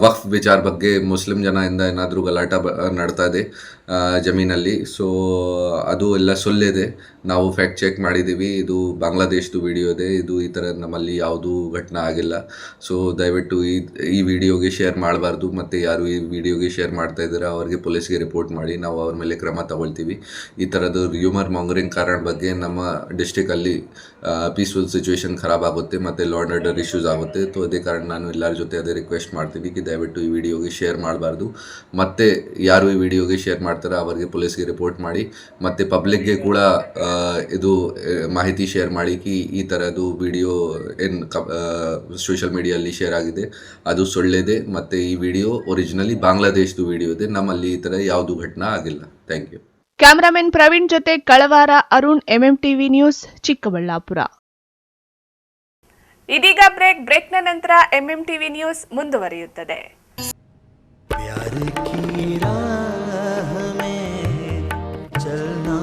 ವಕ್ಫ್ ವಿಚಾರ ಬಗ್ಗೆ ಮುಸ್ಲಿಂ ಜನದಿಂದ ಏನಾದರೂ ಗಲಾಟೆ ನಡ್ತಾ ಇದೆ. ಜಮೀನಲ್ಲಿ. ಸೊ ಅದು ಎಲ್ಲ ಸೊಲ್ಲಿದೆ, ನಾವು ಫ್ಯಾಕ್ಟ್ ಚೆಕ್ ಮಾಡಿದ್ದೀವಿ. ಇದು ಬಾಂಗ್ಲಾದೇಶದ್ದು ವಿಡಿಯೋ ಇದೆ, ಇದು ಈ ಥರ ನಮ್ಮಲ್ಲಿ ಯಾವುದೂ ಘಟನೆ ಆಗಿಲ್ಲ. ಸೊ ದಯವಿಟ್ಟು ಈ ವಿಡಿಯೋಗೆ ಶೇರ್ ಮಾಡಬಾರ್ದು, ಮತ್ತು ಯಾರು ಈ ವಿಡಿಯೋಗೆ ಶೇರ್ ಮಾಡ್ತಾ ಇದ್ದಾರೆ ಅವ್ರಿಗೆ ಪೊಲೀಸ್ಗೆ ರಿಪೋರ್ಟ್ ಮಾಡಿ, ನಾವು ಅವ್ರ ಮೇಲೆ ಕ್ರಮ ತಗೊಳ್ತೀವಿ. ಈ ಥರದ್ದು ರ್ಯೂಮರ್ ಮಾಂಗರಿಂಗ್ ಕಾರಣ ಬಗ್ಗೆ ನಮ್ಮ ಡಿಸ್ಟಿಕಲ್ಲಿ ಪೀಸ್ಫುಲ್ ಸಿಚುವೇಶನ್ ಖರಾಬ್ ಆಗುತ್ತೆ ಮತ್ತು ಲಾ ಆ್ಯಂಡ್ ಆರ್ಡರ್ ಇಶ್ಯೂಸ್ ಆಗುತ್ತೆ. ಸೊ ಅದೇ ಕಾರಣ ನಾನು ಎಲ್ಲರ ಜೊತೆ ಅದೇ ರಿಕ್ವೆಸ್ಟ್ ಮಾಡ್ತೀನಿ ಕಿ ದಯವಿಟ್ಟು ಈ ವಿಡಿಯೋಗೆ ಶೇರ್ ಮಾಡಬಾರ್ದು, ಮತ್ತು ಯಾರು ಈ ವಿಡಿಯೋಗೆ ಶೇರ್ ಮಾಡ್ತಾರೆ ಅವರಿಗೆ ಪೊಲೀಸ್ಗೆ ರಿಪೋರ್ಟ್ ಮಾಡಿ, ಮತ್ತು ಪಬ್ಲಿಕ್ಗೆ ಕೂಡ ಇದು ಮಾಹಿತಿ ಶೇರ್ ಮಾಡಿ ಕಿ ಈ ಥರದ್ದು ವಿಡಿಯೋ ಏನು ಸೋಷಿಯಲ್ ಮೀಡಿಯಲ್ಲಿ ಶೇರ್ ಆಗಿದೆ ಅದು ಸೊಳ್ಳೆದೆ, ಮತ್ತು ಈ ವಿಡಿಯೋ ಒರಿಜಿನಲಿ ಬಾಂಗ್ಲಾದೇಶದ್ದು ವಿಡಿಯೋ ಇದೆ, ನಮ್ಮಲ್ಲಿ ಈ ಥರ ಯಾವುದೂ ಘಟನೆ ಆಗಿಲ್ಲ. Thank you. ಕ್ಯಾಮರಾಮನ್ ಪ್ರವೀಣ್ ಜೊತೆ ಕಳವಾರ ಅರುಣ್, MMTV ನ್ಯೂಸ್, ಚಿಕ್ಕಬಳ್ಳಾಪುರ. ಇದೀಗ ಬ್ರೇಕ್ನ ನಂತರ MMTV ನ್ಯೂಸ್ ಮುಂದುವರಿಯುತ್ತದೆ. प्यार की राह में चलना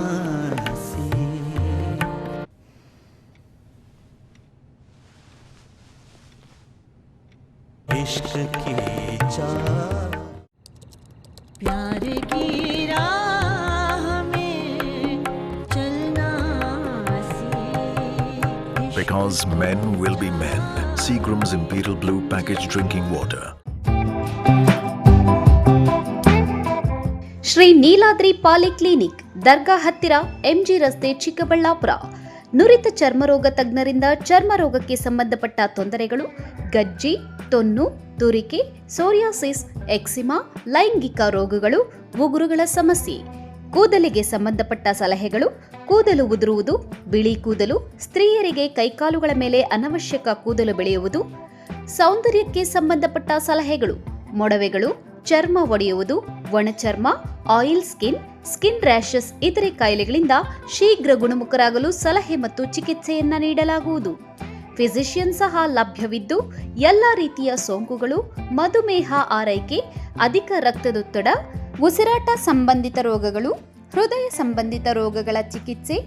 Because men will be men. Seagram's Imperial Blue packaged drinking water. Shri Neeladri polyclinic, ದರ್ಗಾ ಹತ್ತಿರ, MG ರಸ್ತೆ, ಚಿಕ್ಕಬಳ್ಳಾಪುರ. ನುರಿತ ಚರ್ಮರೋಗ ತಜ್ಞರಿಂದ ಚರ್ಮರೋಗಕ್ಕೆ ಸಂಬಂಧಪಟ್ಟ ತೊಂದರೆಗಳು, ಗಜ್ಜಿ, ತೊನ್ನು, ತುರಿಕೆ, ಸೋರಿಯಾಸಿಸ್, ಎಕ್ಸಿಮಾ, ಲೈಂಗಿಕ ರೋಗಗಳು, ಉಗುರುಗಳ ಸಮಸ್ಯೆ, ಕೂದಲಿಗೆ ಸಂಬಂಧಪಟ್ಟ ಸಲಹೆಗಳು, ಕೂದಲು ಉದುರುವುದು, ಬಿಳಿ ಕೂದಲು, ಸ್ತ್ರೀಯರಿಗೆ ಕೈಕಾಲುಗಳ ಮೇಲೆ ಅನವಶ್ಯಕ ಕೂದಲು ಬೆಳೆಯುವುದು, ಸೌಂದರ್ಯಕ್ಕೆ ಸಂಬಂಧಪಟ್ಟ ಸಲಹೆಗಳು, ಮೊಡವೆಗಳು, ಚರ್ಮ ಒಡೆಯುವುದು, ಒಣಚರ್ಮ, ಆಯಿಲ್ ಸ್ಕಿನ್, ಸ್ಕಿನ್ ರ್ಯಾಷಸ್ ಇತರೆ ಕಾಯಿಲೆಗಳಿಂದ ಶೀಘ್ರ ಗುಣಮುಖರಾಗಲು ಸಲಹೆ ಮತ್ತು ಚಿಕಿತ್ಸೆಯನ್ನ ನೀಡಲಾಗುವುದು. ಫಿಸಿಷಿಯನ್ ಸಹ ಲಭ್ಯವಿದ್ದು ಎಲ್ಲ ರೀತಿಯ ಸೋಂಕುಗಳು, ಮಧುಮೇಹ ಆರೈಕೆ, ಅಧಿಕ ರಕ್ತದೊತ್ತಡ, ಉಸಿರಾಟ ಸಂಬಂಧಿತ ರೋಗಗಳು, ಹೃದಯ ಸಂಬಂಧಿತ ರೋಗಗಳ ಚಿಕಿತ್ಸೆ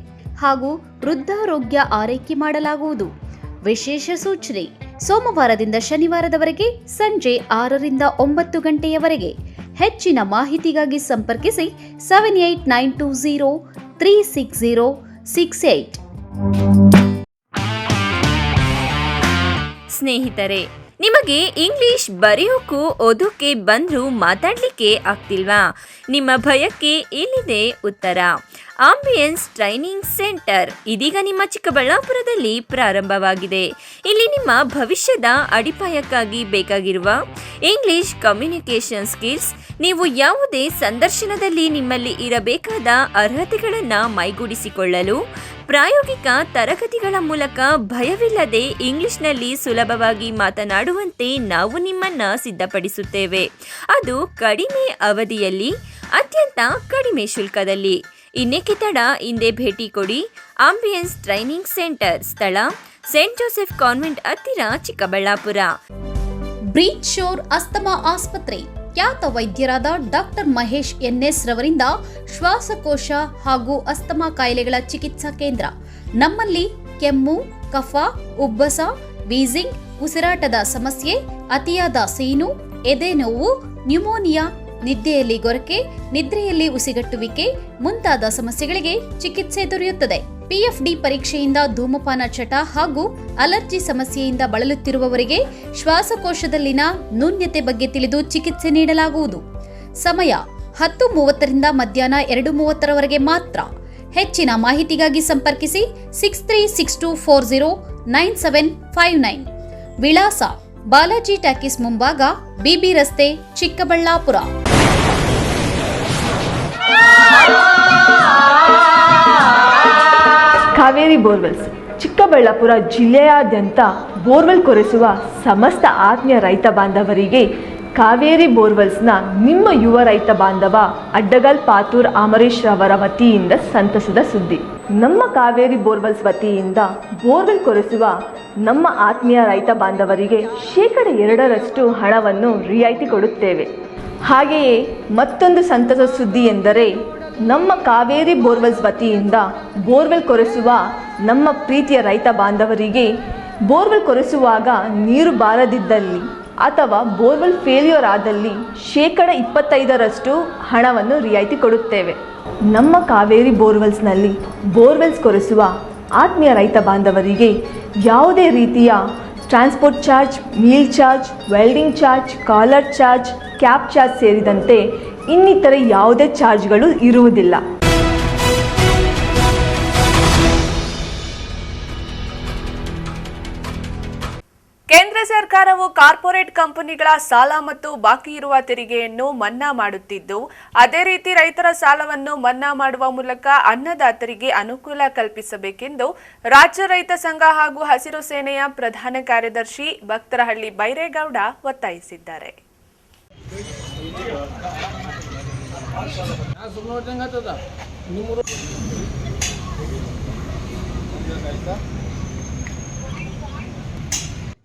ಹಾಗೂ ವೃದ್ಧಾರೋಗ್ಯ ಆರೈಕೆ ಮಾಡಲಾಗುವುದು. ವಿಶೇಷ ಸೂಚನೆ: ಸೋಮವಾರದಿಂದ ಶನಿವಾರದವರೆಗೆ ಸಂಜೆ 6ರಿಂದ 9 ಗಂಟೆಯವರೆಗೆ. ಹೆಚ್ಚಿನ ಮಾಹಿತಿಗಾಗಿ ಸಂಪರ್ಕಿಸಿ 7892036068. ಸ್ನೇಹಿತರೆ, ನಿಮಗೆ ಇಂಗ್ಲಿಷ್ ಬರೆಯೋಕ್ಕೂ ಓದೋಕೆ ಬಂದರೂ ಮಾತಾಡಲಿಕ್ಕೆ ಆಗ್ತಿಲ್ವಾ? ನಿಮ್ಮ ಭಯಕ್ಕೆ ಇಲ್ಲಿದೆ ಉತ್ತರ. ಆಂಬಿಯನ್ಸ್ ಟ್ರೈನಿಂಗ್ ಸೆಂಟರ್ ಇದೀಗ ನಿಮ್ಮ ಚಿಕ್ಕಬಳ್ಳಾಪುರದಲ್ಲಿ ಪ್ರಾರಂಭವಾಗಿದೆ. ಇಲ್ಲಿ ನಿಮ್ಮ ಭವಿಷ್ಯದ ಅಡಿಪಾಯಕ್ಕಾಗಿ ಬೇಕಾಗಿರುವ ಇಂಗ್ಲಿಷ್ ಕಮ್ಯುನಿಕೇಷನ್ ಸ್ಕಿಲ್ಸ್, ನೀವು ಯಾವುದೇ ಸಂದರ್ಶನದಲ್ಲಿ ನಿಮ್ಮಲ್ಲಿ ಇರಬೇಕಾದ ಅರ್ಹತೆಗಳನ್ನು ಮೈಗೂಡಿಸಿಕೊಳ್ಳಲು ಪ್ರಾಯೋಗಿಕ ತರಗತಿಗಳ ಮೂಲಕ ಭಯವಿಲ್ಲದೆ ಇಂಗ್ಲಿಷ್ನಲ್ಲಿ ಸುಲಭವಾಗಿ ಮಾತನಾಡುವಂತೆ ನಾವು ನಿಮ್ಮನ್ನು ಸಿದ್ಧಪಡಿಸುತ್ತೇವೆ. ಅದು ಕಡಿಮೆ ಅವಧಿಯಲ್ಲಿ, ಅತ್ಯಂತ ಕಡಿಮೆ ಶುಲ್ಕದಲ್ಲಿ. ಇನ್ನೇಕೆ ತಡ, ಹಿಂದೆ ಭೇಟಿ ಕೊಡಿ. ಆಂಬಿಯನ್ಸ್ ಟ್ರೈನಿಂಗ್ ಸೆಂಟರ್, ಸ್ಥಳ ಸೇಂಟ್ ಜೋಸೆಫ್ ಕಾನ್ವೆಂಟ್ ಹತ್ತಿರ, ಚಿಕ್ಕಬಳ್ಳಾಪುರ. ಬ್ರೀಚ್ ಶೋರ್ ಅಸ್ತಮಾ ಆಸ್ಪತ್ರೆ, ಖ್ಯಾತ ವೈದ್ಯರಾದ ಡಾಕ್ಟರ್ ಮಹೇಶ್ NS ರವರಿಂದ ಶ್ವಾಸಕೋಶ ಹಾಗೂ ಅಸ್ತಮಾ ಕಾಯಿಲೆಗಳ ಚಿಕಿತ್ಸಾ ಕೇಂದ್ರ. ನಮ್ಮಲ್ಲಿ ಕೆಮ್ಮು, ಕಫ, ಉಬ್ಬಸ, ವೀಸಿಂಗ್, ಉಸಿರಾಟದ ಸಮಸ್ಯೆ, ಅತಿಯಾದ ಸೀನು, ಎದೆನೋವು, ನ್ಯೂಮೋನಿಯಾ, ನಿದ್ದೆಯಲ್ಲಿ ಗೊರಕೆ, ನಿದ್ರೆಯಲ್ಲಿ ಉಸಿಗಟ್ಟುವಿಕೆ ಮುಂತಾದ ಸಮಸ್ಯೆಗಳಿಗೆ ಚಿಕಿತ್ಸೆ ದೊರೆಯುತ್ತದೆ. PFD ಪರೀಕ್ಷೆಯಿಂದ ಧೂಮಪಾನ ಚಟ ಹಾಗೂ ಅಲರ್ಜಿ ಸಮಸ್ಯೆಯಿಂದ ಬಳಲುತ್ತಿರುವವರಿಗೆ ಶ್ವಾಸಕೋಶದಲ್ಲಿನ ನ್ಯೂನ್ಯತೆ ಬಗ್ಗೆ ತಿಳಿದು ಚಿಕಿತ್ಸೆ ನೀಡಲಾಗುವುದು. ಸಮಯ 10:30ರಿಂದ ಮಧ್ಯಾಹ್ನ 2:30ರವರೆಗೆ ಮಾತ್ರ. ಹೆಚ್ಚಿನ ಮಾಹಿತಿಗಾಗಿ ಸಂಪರ್ಕಿಸಿ 6362409759. ವಿಳಾಸ: ಬಾಲಾಜಿ ಟಾಕೀಸ್ ಮುಂಭಾಗ, BB ರಸ್ತೆ, ಚಿಕ್ಕಬಳ್ಳಾಪುರ. ಕಾವೇರಿ ಬೋರ್ವೆಲ್ಸ್, ಚಿಕ್ಕಬಳ್ಳಾಪುರ ಜಿಲ್ಲೆಯಾದ್ಯಂತ ಬೋರ್ವೆಲ್ ಕೊರೆಸುವ ಸಮಸ್ತ ಆತ್ಮೀಯ ರೈತ ಬಾಂಧವರಿಗೆ ಕಾವೇರಿ ಬೋರ್ವೆಲ್ಸ್ನ ನಿಮ್ಮ ಯುವ ರೈತ ಬಾಂಧವ ಅಡ್ಡಗಲ್ ಪಾತೂರ್ ಅಮರೀಶ್ ರವರ ವತಿಯಿಂದ ಸಂತಸದ ಸುದ್ದಿ. ನಮ್ಮ ಕಾವೇರಿ ಬೋರ್ವೆಲ್ಸ್ ವತಿಯಿಂದ ಬೋರ್ವೆಲ್ ಕೊರೆಸುವ ನಮ್ಮ ಆತ್ಮೀಯ ರೈತ ಬಾಂಧವರಿಗೆ 2% ಹಣವನ್ನು ರಿಯಾಯಿತಿ ಕೊಡುತ್ತೇವೆ. ಹಾಗೆಯೇ ಮತ್ತೊಂದು ಸಂತಸ ಸುದ್ದಿ ಎಂದರೆ, ನಮ್ಮ ಕಾವೇರಿ ಬೋರ್ವೆಲ್ಸ್ ವತಿಯಿಂದ ಬೋರ್ವೆಲ್ ಕೊರೆಸುವ ನಮ್ಮ ಪ್ರೀತಿಯ ರೈತ ಬಾಂಧವರಿಗೆ ಬೋರ್ವೆಲ್ ಕೊರೆಸುವಾಗ ನೀರು ಬಾರದಿದ್ದಲ್ಲಿ ಅಥವಾ ಬೋರ್ವೆಲ್ ಫೇಲ್ಯೂರ್ ಆದಲ್ಲಿ 25% ಹಣವನ್ನು ರಿಯಾಯಿತಿ ಕೊಡುತ್ತೇವೆ. ನಮ್ಮ ಕಾವೇರಿ ಬೋರ್ವೆಲ್ಸ್ನಲ್ಲಿ ಬೋರ್ವೆಲ್ಸ್ ಕೊರೆಸುವ ಆತ್ಮೀಯ ರೈತ ಬಾಂಧವರಿಗೆ ಯಾವುದೇ ರೀತಿಯ transport charge, meal charge, welding charge, collar charge, cab charge ಸೇರಿದಂತೆ ಇನ್ನಿತರೆ ಯಾವುದೇ ಚಾರ್ಜ್ಗಳು ಇರುವುದಿಲ್ಲ. ಕೇಂದ್ರ ಸರ್ಕಾರವು ಕಾರ್ಪೊರೇಟ್ ಕಂಪನಿಗಳ ಸಾಲ ಮತ್ತು ಬಾಕಿ ಇರುವ ತೆರಿಗೆಯನ್ನು ಮನ್ನಾ ಮಾಡುತ್ತಿದ್ದು, ಅದೇ ರೀತಿ ರೈತರ ಸಾಲವನ್ನು ಮನ್ನಾ ಮಾಡುವ ಮೂಲಕ ಅನ್ನದಾತರಿಗೆ ಅನುಕೂಲ ಕಲ್ಪಿಸಬೇಕೆಂದು ರಾಜ್ಯ ರೈತ ಸಂಘ ಹಾಗೂ ಹಸಿರು ಸೇನೆಯ ಪ್ರಧಾನ ಕಾರ್ಯದರ್ಶಿ ಭಕ್ತರಹಳ್ಳಿ ಬೈರೇಗೌಡ ಒತ್ತಾಯಿಸಿದ್ದಾರೆ.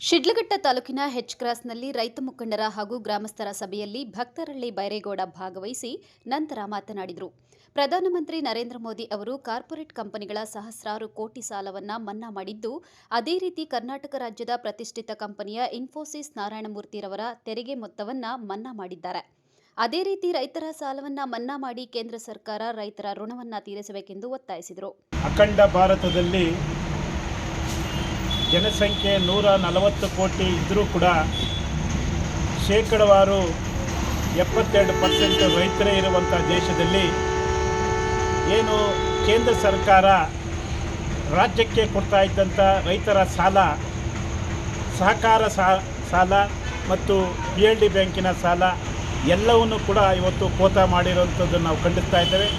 ಶಿಡ್ಲಘಟ್ಟ ತಾಲೂಕಿನ ಹೆಚ್ ಕ್ರಾಸ್ನಲ್ಲಿ ರೈತ ಮುಖಂಡರ ಹಾಗೂ ಗ್ರಾಮಸ್ಥರ ಸಭೆಯಲ್ಲಿ ಭಕ್ತರಹಳ್ಳಿ ಬೈರೇಗೌಡ ಭಾಗವಹಿಸಿ ನಂತರ ಮಾತನಾಡಿದರು. ಪ್ರಧಾನಮಂತ್ರಿ ನರೇಂದ್ರ ಮೋದಿ ಅವರು ಕಾರ್ಪೊರೇಟ್ ಕಂಪನಿಗಳ ಸಹಸ್ರಾರು ಕೋಟಿ ಸಾಲವನ್ನು ಮನ್ನಾ ಮಾಡಿದ್ದು, ಅದೇ ರೀತಿ ಕರ್ನಾಟಕ ರಾಜ್ಯದ ಪ್ರತಿಷ್ಠಿತ ಕಂಪನಿಯ ಇನ್ಫೋಸಿಸ್ ನಾರಾಯಣಮೂರ್ತಿರವರ ತೆರಿಗೆ ಮೊತ್ತವನ್ನು ಮನ್ನಾ ಮಾಡಿದ್ದಾರೆ. ಅದೇ ರೀತಿ ರೈತರ ಸಾಲವನ್ನು ಮನ್ನಾ ಮಾಡಿ ಕೇಂದ್ರ ಸರ್ಕಾರ ರೈತರ ಋಣವನ್ನು ತೀರಿಸಬೇಕೆಂದು ಒತ್ತಾಯಿಸಿದರು. ಅಖಂಡ ಭಾರತದಲ್ಲಿ ಜನಸಂಖ್ಯೆ 140 ಕೋಟಿ ಇದ್ದರೂ ಕೂಡ ಶೇಕಡವಾರು 72% ರೈತರೇ ಇರುವಂಥ ದೇಶದಲ್ಲಿ ಏನು ಕೇಂದ್ರ ಸರ್ಕಾರ ರಾಜ್ಯಕ್ಕೆ ಕೊಡ್ತಾ ಇದ್ದಂಥ ರೈತರ ಸಾಲ, ಸಹಕಾರ ಸಾಲ ಮತ್ತು PLD ಬ್ಯಾಂಕಿನ ಸಾಲ ಎಲ್ಲವನ್ನೂ ಕೂಡ ಇವತ್ತು ಕೋತಾ ಮಾಡಿರುವಂಥದ್ದನ್ನು ನಾವು ಖಂಡಿಸ್ತಾ ಇದ್ದೇವೆ.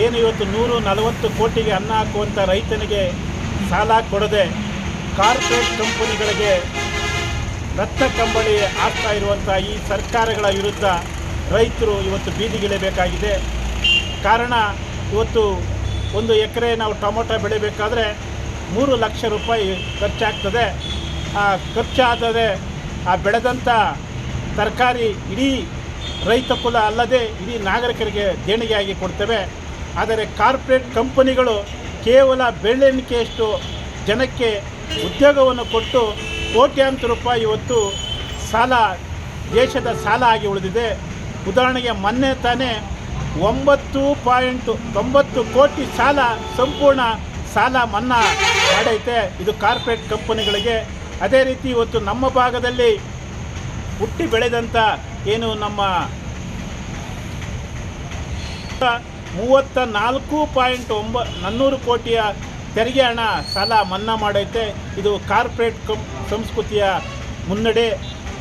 ಏನು ಇವತ್ತು 140 ಕೋಟಿಗೆ ಅನ್ನ ಹಾಕುವಂಥ ರೈತನಿಗೆ ಸಾಲ ಕೊಡದೆ ಕಾರ್ಪೊರೇಟ್ ಕಂಪನಿಗಳಿಗೆ ರಕ್ತ ಕಂಬಳಿ ಆಗ್ತಾ ಇರುವಂಥ ಈ ಸರ್ಕಾರಗಳ ವಿರುದ್ಧ ರೈತರು ಇವತ್ತು ಬೀದಿಗಿಳಿಯಬೇಕಾಗಿದೆ. ಕಾರಣ ಇವತ್ತು 1 ಎಕರೆ ನಾವು ಟೊಮೊಟೊ ಬೆಳಿಬೇಕಾದ್ರೆ 3 ಲಕ್ಷ ರೂಪಾಯಿ ಖರ್ಚಾಗ್ತದೆ. ಆ ಖರ್ಚಾದರೆ ಆ ಬೆಳೆದಂಥ ತರಕಾರಿ ಇಡೀ ರೈತ ಕುಲ ಅಲ್ಲದೆ ಇಡೀ ನಾಗರಿಕರಿಗೆ ದೇಣಿಗೆಯಾಗಿ ಕೊಡ್ತೇವೆ. ಆದರೆ ಕಾರ್ಪೊರೇಟ್ ಕಂಪನಿಗಳು ಕೇವಲ ಬೆರಳೆಣಿಕೆಯಷ್ಟು ಜನಕ್ಕೆ ಉದ್ಯೋಗವನ್ನು ಕೊಟ್ಟು ಕೋಟ್ಯಾಂತರ ರೂಪಾಯಿ ಇವತ್ತು ಸಾಲ, ದೇಶದ ಸಾಲ ಆಗಿ ಉಳಿದಿದೆ. ಉದಾಹರಣೆಗೆ ಮೊನ್ನೆ ತಾನೇ 9.90 ಕೋಟಿ ಸಾಲ ಸಂಪೂರ್ಣ ಸಾಲ ಮನ್ನಾ ಮಾಡೈತೆ. ಇದು ಕಾರ್ಪೊರೇಟ್ ಕಂಪನಿಗಳಿಗೆ. ಅದೇ ರೀತಿ ಇವತ್ತು ನಮ್ಮ ಭಾಗದಲ್ಲಿ ಹುಟ್ಟಿ ಬೆಳೆದಂಥ ಏನು ನಮ್ಮ 34.900 ಕೋಟಿಯ ತೆರಿಗೆ ಹಣ ಸಾಲ ಮನ್ನಾ ಮಾಡೈತೆ. ಇದು ಕಾರ್ಪೊರೇಟ್ ಸಂಸ್ಕೃತಿಯ ಮುನ್ನಡೆ.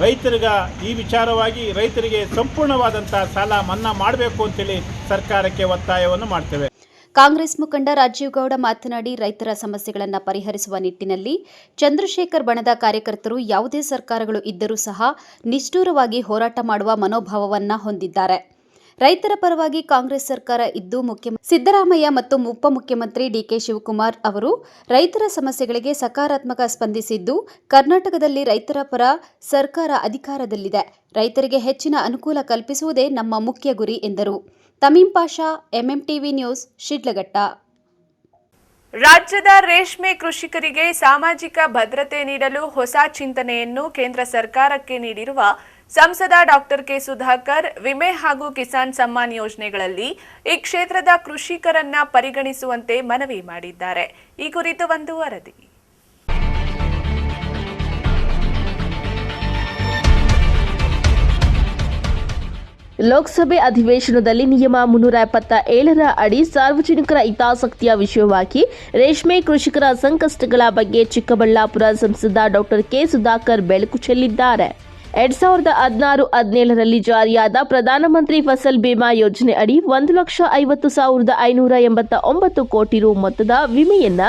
ರೈತರಿಗೆ ಈ ವಿಚಾರವಾಗಿ ರೈತರಿಗೆ ಸಂಪೂರ್ಣವಾದಂಥ ಸಾಲ ಮನ್ನಾ ಮಾಡಬೇಕು ಅಂತೇಳಿ ಸರ್ಕಾರಕ್ಕೆ ಒತ್ತಾಯವನ್ನು ಮಾಡ್ತೇವೆ. ಕಾಂಗ್ರೆಸ್ ಮುಖಂಡ ರಾಜೀವ್ ಗೌಡ ಮಾತನಾಡಿ, ರೈತರ ಸಮಸ್ಯೆಗಳನ್ನು ಪರಿಹರಿಸುವ ನಿಟ್ಟಿನಲ್ಲಿ ಚಂದ್ರಶೇಖರ್ ಬಣದ ಕಾರ್ಯಕರ್ತರು ಯಾವುದೇ ಸರ್ಕಾರಗಳು ಇದ್ದರೂ ಸಹ ನಿಷ್ಠೂರವಾಗಿ ಹೋರಾಟ ಮಾಡುವ ಮನೋಭಾವವನ್ನು ಹೊಂದಿದ್ದಾರೆ. ರೈತರ ಪರವಾಗಿ ಕಾಂಗ್ರೆಸ್ ಸರ್ಕಾರ ಇದ್ದು ಸಿದ್ದರಾಮಯ್ಯ ಮತ್ತು ಉಪಮುಖ್ಯಮಂತ್ರಿ ಡಿಕೆ ಶಿವಕುಮಾರ್ ಅವರು ರೈತರ ಸಮಸ್ಯೆಗಳಿಗೆ ಸಕಾರಾತ್ಮಕ ಸ್ಪಂದಿಸಿದ್ದು, ಕರ್ನಾಟಕದಲ್ಲಿ ರೈತರ ಪರ ಸರ್ಕಾರ ಅಧಿಕಾರದಲ್ಲಿದೆ. ರೈತರಿಗೆ ಹೆಚ್ಚಿನ ಅನುಕೂಲ ಕಲ್ಪಿಸುವುದೇ ನಮ್ಮ ಮುಖ್ಯ ಗುರಿ ಎಂದರು. ತಮೀಂ ಪಾಷಾ, MMTV ನ್ಯೂಸ್, ಶಿಡ್ಲಘಟ್ಟ. ರಾಜ್ಯದ ರೇಷ್ಮೆ ಕೃಷಿಕರಿಗೆ ಸಾಮಾಜಿಕ ಭದ್ರತೆ ನೀಡಲು ಹೊಸ ಚಿಂತನೆಯನ್ನು ಕೇಂದ್ರ ಸರ್ಕಾರಕ್ಕೆ ನೀಡಿರುವ ಸಂಸದ ಡಾಕ್ಟರ್ ಕೆ ಸುಧಾಕರ್ ವಿಮೆ ಹಾಗೂ ಕಿಸಾನ್ ಸಮ್ಮಾನ್ ಯೋಜನೆಗಳಲ್ಲಿ ಈ ಕ್ಷೇತ್ರದ ಕೃಷಿಕರನ್ನ ಪರಿಗಣಿಸುವಂತೆ ಮನವಿ ಮಾಡಿದ್ದಾರೆ. ಈ ಕುರಿತು ಒಂದು ವರದಿ. ಲೋಕಸಭೆ ಅಧಿವೇಶನದಲ್ಲಿ ನಿಯಮ 377ರ ಅಡಿ ಸಾರ್ವಜನಿಕರ ಹಿತಾಸಕ್ತಿಯ ವಿಷಯವಾಗಿ ರೇಷ್ಮೆ ಕೃಷಿಕರ ಸಂಕಷ್ಟಗಳ ಬಗ್ಗೆ ಚಿಕ್ಕಬಳ್ಳಾಪುರ ಸಂಸದ ಡಾಕ್ಟರ್ ಕೆ ಸುಧಾಕರ್ ಬೆಳಕು ಚೆಲ್ಲಿದ್ದಾರೆ. 2016-17ರಲ್ಲಿ ಜಾರಿಯಾದ ಪ್ರಧಾನಮಂತ್ರಿ ಫಸಲ್ ಬಿಮಾ ಯೋಜನೆ ಅಡಿ 1,50,589 ಕೋಟಿ ರು ಮೊತ್ತದ ವಿಮೆಯನ್ನ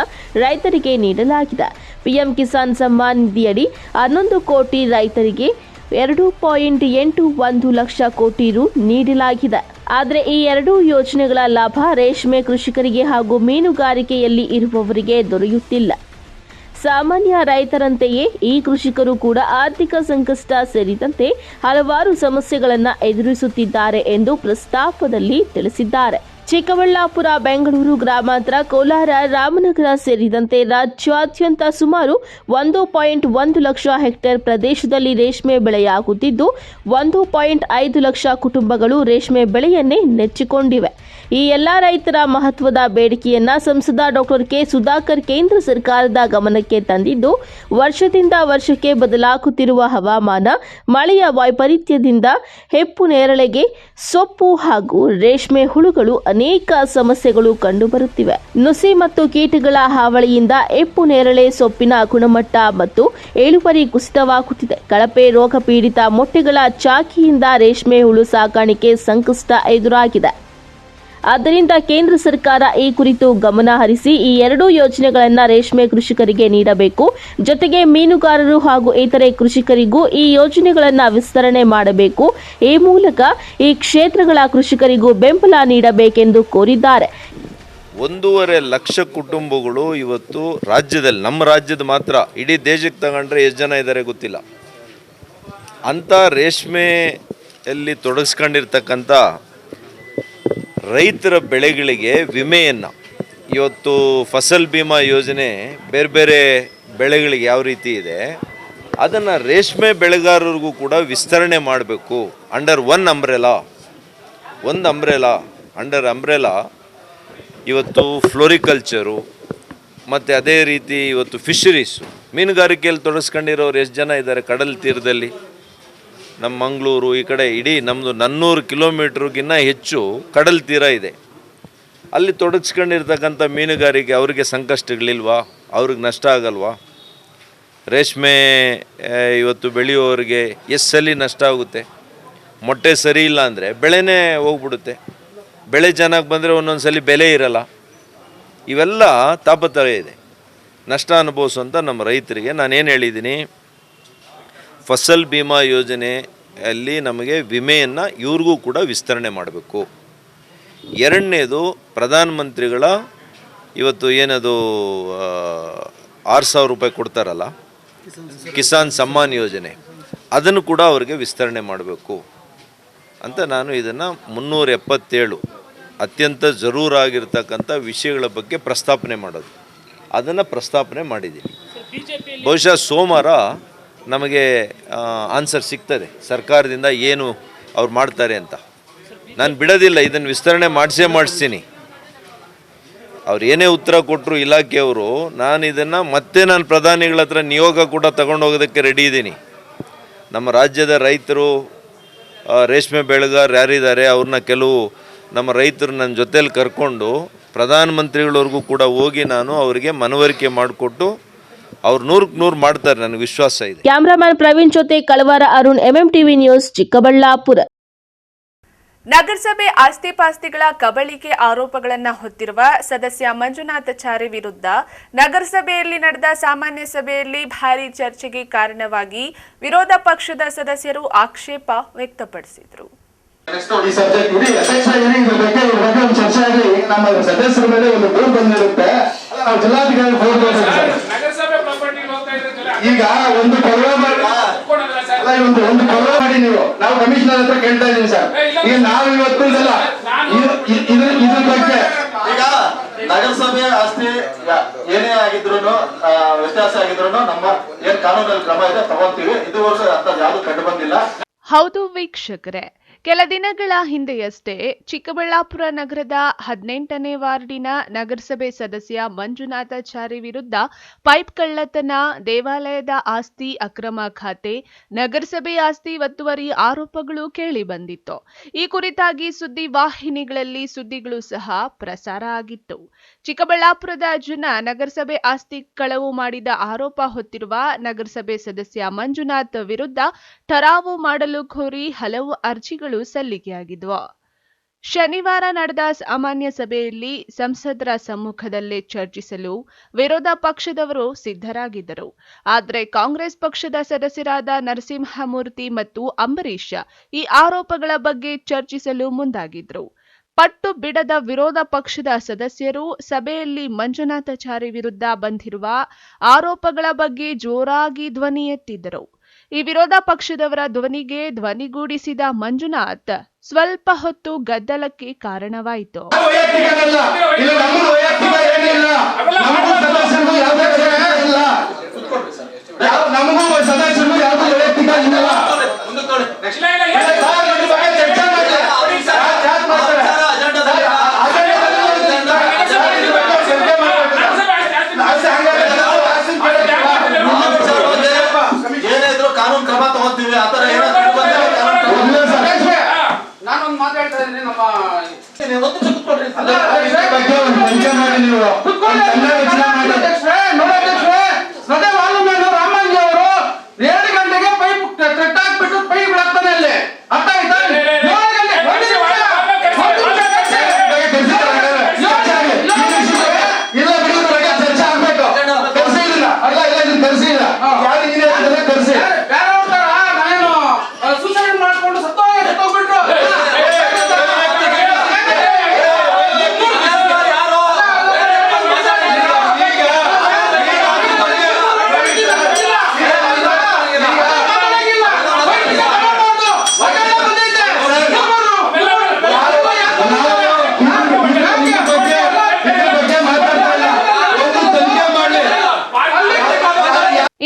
ರೈತರಿಗೆ ನೀಡಲಾಗಿದೆ. ಪಿಎಂ ಕಿಸಾನ್ ಸಮ್ಮಾನ್ ನಿಧಿಯಡಿ 11 ಕೋಟಿ ರೈತರಿಗೆ 2.81 ಲಕ್ಷ ಕೋಟಿ ರು ನೀಡಲಾಗಿದೆ. ಆದರೆ ಈ ಎರಡೂ ಯೋಜನೆಗಳ ಲಾಭ ರೇಷ್ಮೆ ಕೃಷಿಕರಿಗೆ ಹಾಗೂ ಮೀನುಗಾರಿಕೆಯಲ್ಲಿ ಇರುವವರಿಗೆ ದೊರೆಯುತ್ತಿಲ್ಲ. ಸಾಮಾನ್ಯ ರೈತರಂತೆಯೇ ಈ ಕೃಷಿಕರು ಕೂಡ ಆರ್ಥಿಕ ಸಂಕಷ್ಟ ಸೇರಿದಂತೆ ಹಲವಾರು ಸಮಸ್ಯೆಗಳನ್ನು ಎದುರಿಸುತ್ತಿದ್ದಾರೆ ಎಂದು ಪ್ರಸ್ತಾಪದಲ್ಲಿ ತಿಳಿಸಿದ್ದಾರೆ. ಚಿಕ್ಕಬಳ್ಳಾಪುರ, ಬೆಂಗಳೂರು ಗ್ರಾಮಾಂತರ, ಕೋಲಾರ, ರಾಮನಗರ ಸೇರಿದಂತೆ ರಾಜ್ಯಾದ್ಯಂತ ಸುಮಾರು 1.1 ಲಕ್ಷ ಹೆಕ್ಟೇರ್ ಪ್ರದೇಶದಲ್ಲಿ ರೇಷ್ಮೆ ಬೆಳೆಯಾಗುತ್ತಿದ್ದು 1.5 ಲಕ್ಷ ಕುಟುಂಬಗಳು ರೇಷ್ಮೆ ಬೆಳೆಯನ್ನೇ ನೆಚ್ಚಿಕೊಂಡಿವೆ. ಈ ಎಲ್ಲ ರೈತರ ಮಹತ್ವದ ಬೇಡಿಕೆಯನ್ನ ಸಂಸದ ಡಾಕ್ಟರ್ ಕೆ ಸುಧಾಕರ್ ಕೇಂದ್ರ ಸರ್ಕಾರದ ಗಮನಕ್ಕೆ ತಂದಿದ್ದು, ವರ್ಷದಿಂದ ವರ್ಷಕ್ಕೆ ಬದಲಾಗುತ್ತಿರುವ ಹವಾಮಾನ, ಮಳೆಯ ವೈಪರೀತ್ಯದಿಂದ ಹೆಪ್ಪು ನೇರಳೆಗೆ ಸೊಪ್ಪು ಹಾಗೂ ರೇಷ್ಮೆ ಹುಳುಗಳು ಅನೇಕ ಸಮಸ್ಯೆಗಳು ಕಂಡುಬರುತ್ತಿವೆ. ನುಸಿ ಮತ್ತು ಕೀಟಗಳ ಹಾವಳಿಯಿಂದ ಹೆಪ್ಪು ನೇರಳೆ ಸೊಪ್ಪಿನ ಗುಣಮಟ್ಟ ಮತ್ತು ಇಳುವರಿ ಕುಸಿತವಾಗುತ್ತಿದೆ. ಕಳಪೆ ರೋಗ ಪೀಡಿತ ಮೊಟ್ಟೆಗಳ ಚಾಕಿಯಿಂದ ರೇಷ್ಮೆ ಹುಳು ಸಾಕಾಣಿಕೆ ಸಂಕಷ್ಟ ಎದುರಾಗಿದೆ. ಆದ್ದರಿಂದ ಕೇಂದ್ರ ಸರ್ಕಾರ ಈ ಕುರಿತು ಗಮನ ಹರಿಸಿ ಈ ಎರಡೂ ಯೋಜನೆಗಳನ್ನು ರೇಷ್ಮೆ ಕೃಷಿಕರಿಗೆ ನೀಡಬೇಕು. ಜೊತೆಗೆ ಮೀನುಗಾರರು ಹಾಗೂ ಇತರೆ ಕೃಷಿಕರಿಗೂ ಈ ಯೋಜನೆಗಳನ್ನು ವಿಸ್ತರಣೆ ಮಾಡಬೇಕು. ಈ ಮೂಲಕ ಈ ಕ್ಷೇತ್ರಗಳ ಕೃಷಿಕರಿಗೂ ಬೆಂಬಲ ನೀಡಬೇಕೆಂದು ಕೋರಿದ್ದಾರೆ. 1.5 ಲಕ್ಷ ಕುಟುಂಬಗಳು ಇವತ್ತು ರಾಜ್ಯದಲ್ಲಿ, ನಮ್ಮ ರಾಜ್ಯದ ಮಾತ್ರ, ಇಡೀ ದೇಶಕ್ಕೆ ತಗೊಂಡ್ರೆ ಎಷ್ಟು ಜನ ಇದ್ದಾರೆ ಗೊತ್ತಿಲ್ಲ. ಅಂಥ ರೇಷ್ಮೆಯಲ್ಲಿ ತೊಡಗಿಸ್ಕೊಂಡಿರ್ತಕ್ಕಂಥ ರೈತರ ಬೆಳೆಗಳಿಗೆ ವಿಮೆಯನ್ನು ಇವತ್ತು ಫಸಲ್ ಬಿಮಾ ಯೋಜನೆ ಬೇರೆ ಬೇರೆ ಬೆಳೆಗಳಿಗೆ ಯಾವ ರೀತಿ ಇದೆ ಅದನ್ನು ರೇಷ್ಮೆ ಬೆಳೆಗಾರರಿಗೂ ಕೂಡ ವಿಸ್ತರಣೆ ಮಾಡಬೇಕು. ಅಂಡರ್ ಒನ್ ಅಂಬ್ರೆಲಾ ಇವತ್ತು ಫ್ಲೋರಿಕಲ್ಚರು ಮತ್ತು ಅದೇ ರೀತಿ ಇವತ್ತು ಫಿಶರೀಸು, ಮೀನುಗಾರಿಕೆಯಲ್ಲಿ ತೊಡಗಿಸ್ಕೊಂಡಿರೋರು ಎಷ್ಟು ಜನ ಇದ್ದಾರೆ ಕಡಲ ತೀರದಲ್ಲಿ. ನಮ್ಮ ಮಂಗಳೂರು ಈ ಕಡೆ ಇಡೀ ನಮ್ಮದು 400 ಕಿಲೋಮೀಟ್ರಿಗಿನ್ನ ಹೆಚ್ಚು ಕಡಲ ತೀರ ಇದೆ. ಅಲ್ಲಿ ತೊಡಗಿಸ್ಕೊಂಡಿರ್ತಕ್ಕಂಥ ಮೀನುಗಾರಿಕೆ ಅವರಿಗೆ ಸಂಕಷ್ಟಗಳಿಲ್ವಾ? ಅವ್ರಿಗೆ ನಷ್ಟ ಆಗಲ್ವಾ? ರೇಷ್ಮೆ ಇವತ್ತು ಬೆಳೆಯೋರಿಗೆ ಎಷ್ಟು ಸಲ ನಷ್ಟ ಆಗುತ್ತೆ? ಮೊಟ್ಟೆ ಸರಿ ಇಲ್ಲ ಅಂದರೆ ಬೆಳೆನೇ ಹೋಗ್ಬಿಡುತ್ತೆ. ಬೆಳೆ ಚೆನ್ನಾಗಿ ಬಂದರೆ ಒಂದೊಂದು ಸಲ ಬೆಲೆ ಇರಲ್ಲ. ಇವೆಲ್ಲ ತಾಪತ್ರಯ ಇದೆ. ನಷ್ಟ ಅನುಭವಿಸುವಂಥ ನಮ್ಮ ರೈತರಿಗೆ ನಾನೇನು ಹೇಳಿದ್ದೀನಿ, ಫಸಲ್ ಬಿಮಾ ಯೋಜನೆಯಲ್ಲಿ ನಮಗೆ ವಿಮೆಯನ್ನು ಇವ್ರಿಗೂ ಕೂಡ ವಿಸ್ತರಣೆ ಮಾಡಬೇಕು. ಎರಡನೇದು, ಪ್ರಧಾನಮಂತ್ರಿಗಳ ಇವತ್ತು ಏನದು 6,000 ರೂಪಾಯಿ ಕೊಡ್ತಾರಲ್ಲ, ಕಿಸಾನ್ ಸಮ್ಮಾನ್ ಯೋಜನೆ, ಅದನ್ನು ಕೂಡ ಅವರಿಗೆ ವಿಸ್ತರಣೆ ಮಾಡಬೇಕು ಅಂತ ನಾನು ಇದನ್ನು 377 ಅತ್ಯಂತ ಜರೂರಾಗಿರ್ತಕ್ಕಂಥ ವಿಷಯಗಳ ಬಗ್ಗೆ ಪ್ರಸ್ತಾಪನೆ ಮಾಡೋದು, ಅದನ್ನು ಪ್ರಸ್ತಾಪನೆ ಮಾಡಿದ್ದೀನಿ. ಬಹುಶಃ ಸೋಮವಾರ ನಮಗೆ ಆನ್ಸರ್ ಸಿಗ್ತದೆ ಸರ್ಕಾರದಿಂದ ಏನು ಅವ್ರು ಮಾಡ್ತಾರೆ ಅಂತ. ನಾನು ಬಿಡೋದಿಲ್ಲ, ಇದನ್ನು ವಿಸ್ತರಣೆ ಮಾಡಿಸ್ತೀನಿ. ಅವ್ರು ಏನೇ ಉತ್ತರ ಕೊಟ್ಟರು ಇಲಾಖೆಯವರು, ನಾನು ಇದನ್ನು ನಾನು ಪ್ರಧಾನಿಗಳ ಹತ್ರ ನಿಯೋಗ ಕೂಡ ತಗೊಂಡೋಗೋದಕ್ಕೆ ರೆಡಿ ಇದ್ದೀನಿ. ನಮ್ಮ ರಾಜ್ಯದ ರೈತರು, ರೇಷ್ಮೆ ಬೆಳೆಗಾರರು ಯಾರಿದ್ದಾರೆ ಅವ್ರನ್ನ ಕೆಲವು ನಮ್ಮ ರೈತರು ನನ್ನ ಜೊತೆಯಲ್ಲಿ ಕರ್ಕೊಂಡು ಪ್ರಧಾನಮಂತ್ರಿಗಳವ್ರಿಗೂ ಕೂಡ ಹೋಗಿ ನಾನು ಅವರಿಗೆ ಮನವರಿಕೆ ಮಾಡಿಕೊಟ್ಟು ಅವ್ರು 100% ಮಾಡ್ತಾರೆ, ನನಗೆ ವಿಶ್ವಾಸ ಇದೆ. ಕ್ಯಾಮರಾಮನ್ ಪ್ರವೀಣ್ ಜೊತೆ ಕಳವಾರ ಅರುಣ್, MMTV ನ್ಯೂಸ್, ಚಿಕ್ಕಬಳ್ಳಾಪುರ. ನಗರಸಭೆ ಆಸ್ತಿಪಾಸ್ತಿಗಳ ಕಬಳಿಕೆ ಆರೋಪಗಳನ್ನು ಹೊತ್ತಿರುವ ಸದಸ್ಯ ಮಂಜುನಾಥಚಾರಿ ವಿರುದ್ಧ ನಗರಸಭೆಯಲ್ಲಿ ನಡೆದ ಸಾಮಾನ್ಯ ಸಭೆಯಲ್ಲಿ ಭಾರೀ ಚರ್ಚೆಗೆ ಕಾರಣವಾಗಿ ವಿರೋಧ ಪಕ್ಷದ ಸದಸ್ಯರು ಆಕ್ಷೇಪ ವ್ಯಕ್ತಪಡಿಸಿದರು. ಈ ಸಬ್ಜೆಕ್ಟ್ ಇಡೀ ಅಧ್ಯಕ್ಷರಾಗಿ ಇದ್ರ ಬಗ್ಗೆ ಒಂದು ಚರ್ಚೆ ಆಗಲಿ. ಈಗ ನಮ್ಮ ಸದಸ್ಯರ ಮೇಲೆ ಒಂದು ದೂರು ಬಂದಿರುತ್ತೆ, ನಾವು ಜಿಲ್ಲಾಧಿಕಾರಿ ಫೋನ್ ಈಗ ಒಂದು ಕೊರವ ಮಾಡಿ ನೀವು, ನಾವು ಕಮಿಷನರ್ ಹತ್ರ ಕೇಳ್ತಾ ಇದ್ದೀವಿ ಸರ್. ಈಗ ನಾವು ಇವತ್ತು ಇದ್ರ ಬಗ್ಗೆ ಈಗ ನಗರಸಭೆ ಆಸ್ತಿ ಏನೇ ಆಗಿದ್ರು ವ್ಯತ್ಯಾಸ ಆಗಿದ್ರು ನಮ್ಮ ಏನ್ ಕಾನೂನಲ್ಲಿ ಕ್ರಮ ಇದೆ ತಗೊಂತೀವಿ. ಇದುವರೆಗೂ ಅಂತ ಯಾವ್ದು ಕಂಡು ಬಂದಿಲ್ಲ. ಹೌದು ವೀಕ್ಷಕರೇ, ಕೆಲ ದಿನಗಳ ಹಿಂದೆಯಷ್ಟೇ ಚಿಕ್ಕಬಳ್ಳಾಪುರ ನಗರದ 18ನೇ ವಾರ್ಡಿನ ನಗರಸಭೆ ಸದಸ್ಯ ಮಂಜುನಾಥಚಾರಿ ವಿರುದ್ಧ ಪೈಪ್ ಕಳ್ಳತನ, ದೇವಾಲಯದ ಆಸ್ತಿ ಅಕ್ರಮ ಖಾತೆ, ನಗರಸಭೆ ಆಸ್ತಿ ಒತ್ತುವರಿ ಆರೋಪಗಳು ಕೇಳಿಬಂದಿತ್ತು. ಈ ಕುರಿತಾಗಿ ಸುದ್ದಿ ವಾಹಿನಿಗಳಲ್ಲಿ ಸುದ್ದಿಗಳು ಸಹ ಪ್ರಸಾರ ಆಗಿತ್ತು. ಚಿಕ್ಕಬಳ್ಳಾಪುರದ ಜನ ನಗರಸಭೆ ಆಸ್ತಿ ಕಳವು ಮಾಡಿದ ಆರೋಪ ಹೊತ್ತಿರುವ ನಗರಸಭೆ ಸದಸ್ಯ ಮಂಜುನಾಥ್ ವಿರುದ್ಧ ಠರಾವು ಮಾಡಲು ಕೋರಿ ಹಲವು ಅರ್ಜಿಗಳು ಸಲ್ಲಿಕೆಯಾಗಿದ್ವು. ಶನಿವಾರ ನಡೆದ ಸಾಮಾನ್ಯ ಸಭೆಯಲ್ಲಿ ಸಂಸದರ ಸಮ್ಮುಖದಲ್ಲೇ ಚರ್ಚಿಸಲು ವಿರೋಧ ಪಕ್ಷದವರು ಸಿದ್ಧರಾಗಿದ್ದರು. ಆದರೆ ಕಾಂಗ್ರೆಸ್ ಪಕ್ಷದ ಸದಸ್ಯರಾದ ನರಸಿಂಹಮೂರ್ತಿ ಮತ್ತು ಅಂಬರೀಶ್ ಈ ಆರೋಪಗಳ ಬಗ್ಗೆ ಚರ್ಚಿಸಲು ಮುಂದಾಗಿದ್ರು. ಪಟ್ಟು ಬಿಡದ ವಿರೋಧ ಪಕ್ಷದ ಸದಸ್ಯರು ಸಭೆಯಲ್ಲಿ ಮಂಜುನಾಥಚಾರಿ ವಿರುದ್ಧ ಬಂದಿರುವ ಆರೋಪಗಳ ಬಗ್ಗೆ ಜೋರಾಗಿ ಧ್ವನಿ ಎತ್ತಿದ್ದರು. ಈ ವಿರೋಧ ಪಕ್ಷದವರ ಧ್ವನಿಗೆ ಧ್ವನಿಗೂಡಿಸಿದ ಮಂಜುನಾಥ್ ಸ್ವಲ್ಪ ಹೊತ್ತು ಗದ್ದಲಕ್ಕೆ ಕಾರಣವಾಯಿತು. ನಮಗೂ ಸದಸ್ಯರು ಯಾವುದು ವೈಯಕ್ತಿಕ ಇಲ್ಲ. ಏನಾದ್ರು ಕಾನೂನು ಕ್ರಮ ತಗೋತೀವಿ. ಆತರ ನಾನೊಂದು ಮಾತಾಡ್ತಾ ಇದ್ದೀನಿ. ರಾಮಂಜಿ ಅವರು 7 ಗಂಟೆಗೆ ಪೈಪ್ ಕಟ್ಟಾಕ್ಬಿಟ್ಟು ಪೈಪ್ ಬಿಡಾಕ್ತಾನೆ ಅಲ್ಲಿ. ಅರ್ಥ ಆಯ್ತಾ? 7 ಗಂಟೆ ಇಲ್ಲ ಬಿಡುವುದ್ರ ಬಗ್ಗೆ ಚರ್ಚೆ ಆಗ್ಬೇಕು. ಕರ್ಸಿಲ್ಲ ಅಲ್ಲ, ಇಲ್ಲ ಇದನ್ನ ಕರ್ಸಿಲ್ಲ. ಯಾರು ಇಂಜಿನಿಯರ್ ಕರ್ಸಿ ಬೇರೆ ಹೋಗ್ತಾರ. ನಾನೇನು ಸೂಸೈಡ್ ಮಾಡ್ಕೊಂಡು ಸತ್ತೋಗ್ಬಿಟ್ರು.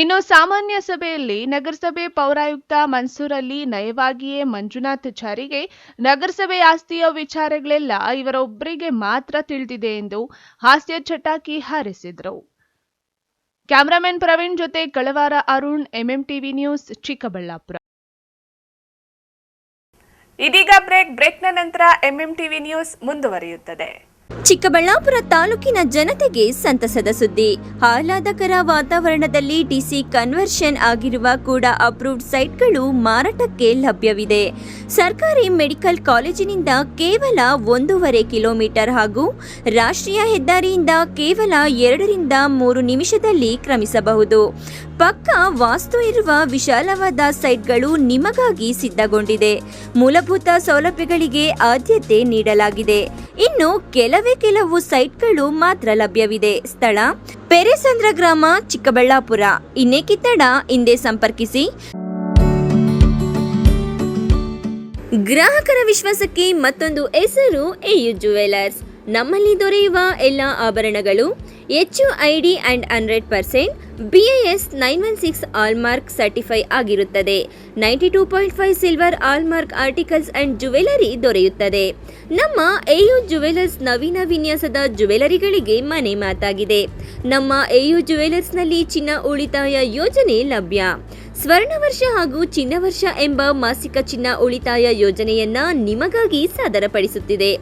ಇನ್ನು ಸಾಮಾನ್ಯ ಸಭೆಯಲ್ಲಿ ನಗರಸಭೆ ಪೌರಾಯುಕ್ತ ಮನ್ಸೂರ್ ಅಲಿ ನಯವಾಗಿಯೇ ಮಂಜುನಾಥ್ ಚಾರಿಗೆ ನಗರಸಭೆ ಆಸ್ತಿಯ ವಿಚಾರಗಳೆಲ್ಲ ಇವರೊಬ್ಬರಿಗೆ ಮಾತ್ರ ತಿಳಿದಿದೆ ಎಂದು ಹಾಸ್ಯ ಚಟಾಕಿ ಹಾರಿಸಿದರು. ಕ್ಯಾಮರಾಮನ್ ಪ್ರವೀಣ್ ಜೊತೆ ಕಳವಾರ ಅರುಣ್, ಎಂಎಂಟಿವಿ ನ್ಯೂಸ್, ಚಿಕ್ಕಬಳ್ಳಾಪುರ. ಇದೀಗ ಬ್ರೇಕ್ನ ನಂತರ ಎಂಎಂಟಿವಿ ನ್ಯೂಸ್ ಮುಂದುವರಿಯುತ್ತದೆ. ಚಿಕ್ಕಬಳ್ಳಾಪುರ ತಾಲೂಕಿನ ಜನತೆಗೆ ಸಂತಸದ ಸುದ್ದಿ. ಆಹ್ಲಾದಕರ ವಾತಾವರಣದಲ್ಲಿ ಡಿಸಿ ಕನ್ವರ್ಷನ್ ಆಗಿರುವ ಕೂಡ ಅಪ್ರೂವ್ಡ್ ಸೈಟ್ಗಳು ಮಾರಾಟಕ್ಕೆ ಲಭ್ಯವಿದೆ. ಸರ್ಕಾರಿ ಮೆಡಿಕಲ್ ಕಾಲೇಜಿನಿಂದ ಕೇವಲ 1.5 ಕಿಲೋಮೀಟರ್ ಹಾಗೂ ರಾಷ್ಟ್ರೀಯ ಹೆದ್ದಾರಿಯಿಂದ ಕೇವಲ 2ರಿಂದ 3 ನಿಮಿಷದಲ್ಲಿ ಕ್ರಮಿಸಬಹುದು. ಪಕ್ಕಾ ವಾಸ್ತು ಇರುವ ವಿಶಾಲವಾದ ಸೈಟ್ಗಳು ನಿಮಗಾಗಿ ಸಿದ್ಧಗೊಂಡಿದೆ. ಮೂಲಭೂತ ಸೌಲಭ್ಯಗಳಿಗೆ ಆದ್ಯತೆ ನೀಡಲಾಗಿದೆ. ಇನ್ನು ಕೆಲವು ಸೈಟ್ಗಳು ಮಾತ್ರ ಲಭ್ಯವಿದೆ. ಸ್ಥಳ ಪೆರೇಸಂದ್ರ ಗ್ರಾಮ, ಚಿಕ್ಕಬಳ್ಳಾಪುರ. ಇನ್ನೇಕೆ ತಡ, ಹಿಂದೆ ಸಂಪರ್ಕಿಸಿ. ಗ್ರಾಹಕರ ವಿಶ್ವಾಸಕ್ಕೆ ಮತ್ತೊಂದು ಹೆಸರು ಎಯು ಜುವೆಲರ್ಸ್. ನಮ್ಮಲ್ಲಿ ದೊರೆಯುವ ಎಲ್ಲ ಆಭರಣಗಳು HUID and 100% BIS 916 hallmark certify ಆಗಿರುತ್ತದೆ. 92.5 silver hallmark articles and jewellery ದೊರೆಯುತ್ತದೆ. ನಮ್ಮ ಎಯು ಜುವೆಲರ್ಸ್ ನವೀನ ವಿನ್ಯಾಸದ ಜುವೆಲರಿಗಳಿಗೆ ಮನೆ ಮಾತಾಗಿದೆ. ನಮ್ಮ ಎಯು ಜುವೆಲರ್ಸ್ನಲ್ಲಿ ಚಿನ್ನ ಉಳಿತಾಯ ಯೋಜನೆ ಲಭ್ಯ. ಸ್ವರ್ಣ ವರ್ಷ ಹಾಗೂ ಚಿನ್ನ ವರ್ಷ ಎಂಬ ಮಾಸಿಕ ಚಿನ್ನ ಉಳಿತಾಯ ಯೋಜನೆಯನ್ನ ನಿಮಗಾಗಿ ಸಾದರಪಡಿಸುತ್ತಿದೆ.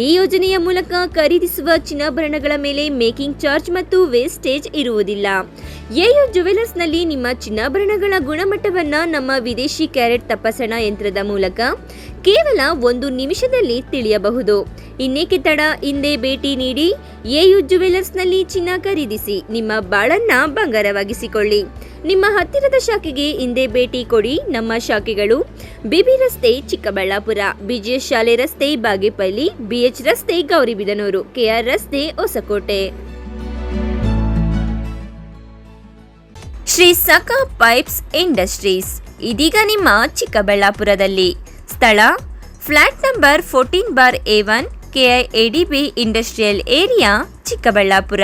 ಈ ಯೋಜನೆಯ ಮೂಲಕ ಖರೀದಿಸುವ ಚಿನ್ನಾಭರಣಗಳ ಮೇಲೆ ಮೇಕಿಂಗ್ ಚಾರ್ಜ್ ಮತ್ತು ವೇಸ್ಟೇಜ್ ಇರುವುದಿಲ್ಲ. ಎಯು ಜುವೆಲರ್ಸ್ನಲ್ಲಿ ನಿಮ್ಮ ಚಿನ್ನಾಭರಣಗಳ ಗುಣಮಟ್ಟವನ್ನ ನಮ್ಮ ವಿದೇಶಿ ಕ್ಯಾರೆಟ್ ತಪಾಸಣಾ ಯಂತ್ರದ ಮೂಲಕ ಕೇವಲ 1 ನಿಮಿಷದಲ್ಲಿ ತಿಳಿಯಬಹುದು. ಇನ್ನೇಕೆ ತಡ, ಹಿಂದೆ ಭೇಟಿ ನೀಡಿ ಎಯು ಜುವೆಲರ್ಸ್ನಲ್ಲಿ ಚಿನ್ನ ಖರೀದಿಸಿ ನಿಮ್ಮ ಬಾಳನ್ನ ಬಂಗಾರವಾಗಿಸಿಕೊಳ್ಳಿ. ನಿಮ್ಮ ಹತ್ತಿರದ ಶಾಖೆಗೆ ಹಿಂದೆ ಭೇಟಿ ಕೊಡಿ. ನಮ್ಮ ಶಾಖೆಗಳು ಬಿಬಿ ರಸ್ತೆ ಚಿಕ್ಕಬಳ್ಳಾಪುರ, ಬಿಜಿಎಸ್ ಶಾಲೆ ರಸ್ತೆ ಬಾಗೇಪಲ್ಲಿ, BH ರಸ್ತೆ ಗೌರಿಬಿದನೂರು, KR ರಸ್ತೆ ಹೊಸಕೋಟೆ. ಶ್ರೀ ಸಖಾ ಪೈಪ್ಸ್ ಇಂಡಸ್ಟ್ರೀಸ್ ಇದೀಗ ನಿಮ್ಮ ಚಿಕ್ಕಬಳ್ಳಾಪುರದಲ್ಲಿ. ಸ್ಥಳ flat number 14/A1 KIADB industrial area, Chikkaballapur.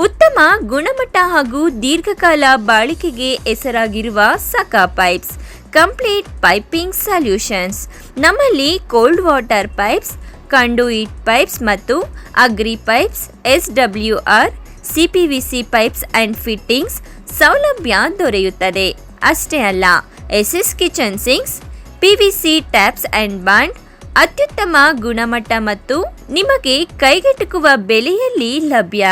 ಉತ್ತಮ ಗುಣಮಟ್ಟ ಹಾಗೂ ದೀರ್ಘಕಾಲ ಬಾಳಿಕೆಗೆ ಹೆಸರಾಗಿರುವ Sakha pipes complete piping solutions. ನಮ್ಮಲ್ಲಿ cold water pipes, conduit pipes ಮತ್ತು agri pipes, SWR, CPVC pipes and fittings ಸೌಲಭ್ಯ ದೊರೆಯುತ್ತದೆ. ಅಷ್ಟೇ ಅಲ್ಲ, SS kitchen sinks, PVC taps and bond ಅತ್ಯುತ್ತಮ ಗುಣಮಟ್ಟ ಮತ್ತು ನಿಮಗೆ ಕೈಗೆಟುಕುವ ಬೆಲೆಯಲ್ಲಿ ಲಭ್ಯ.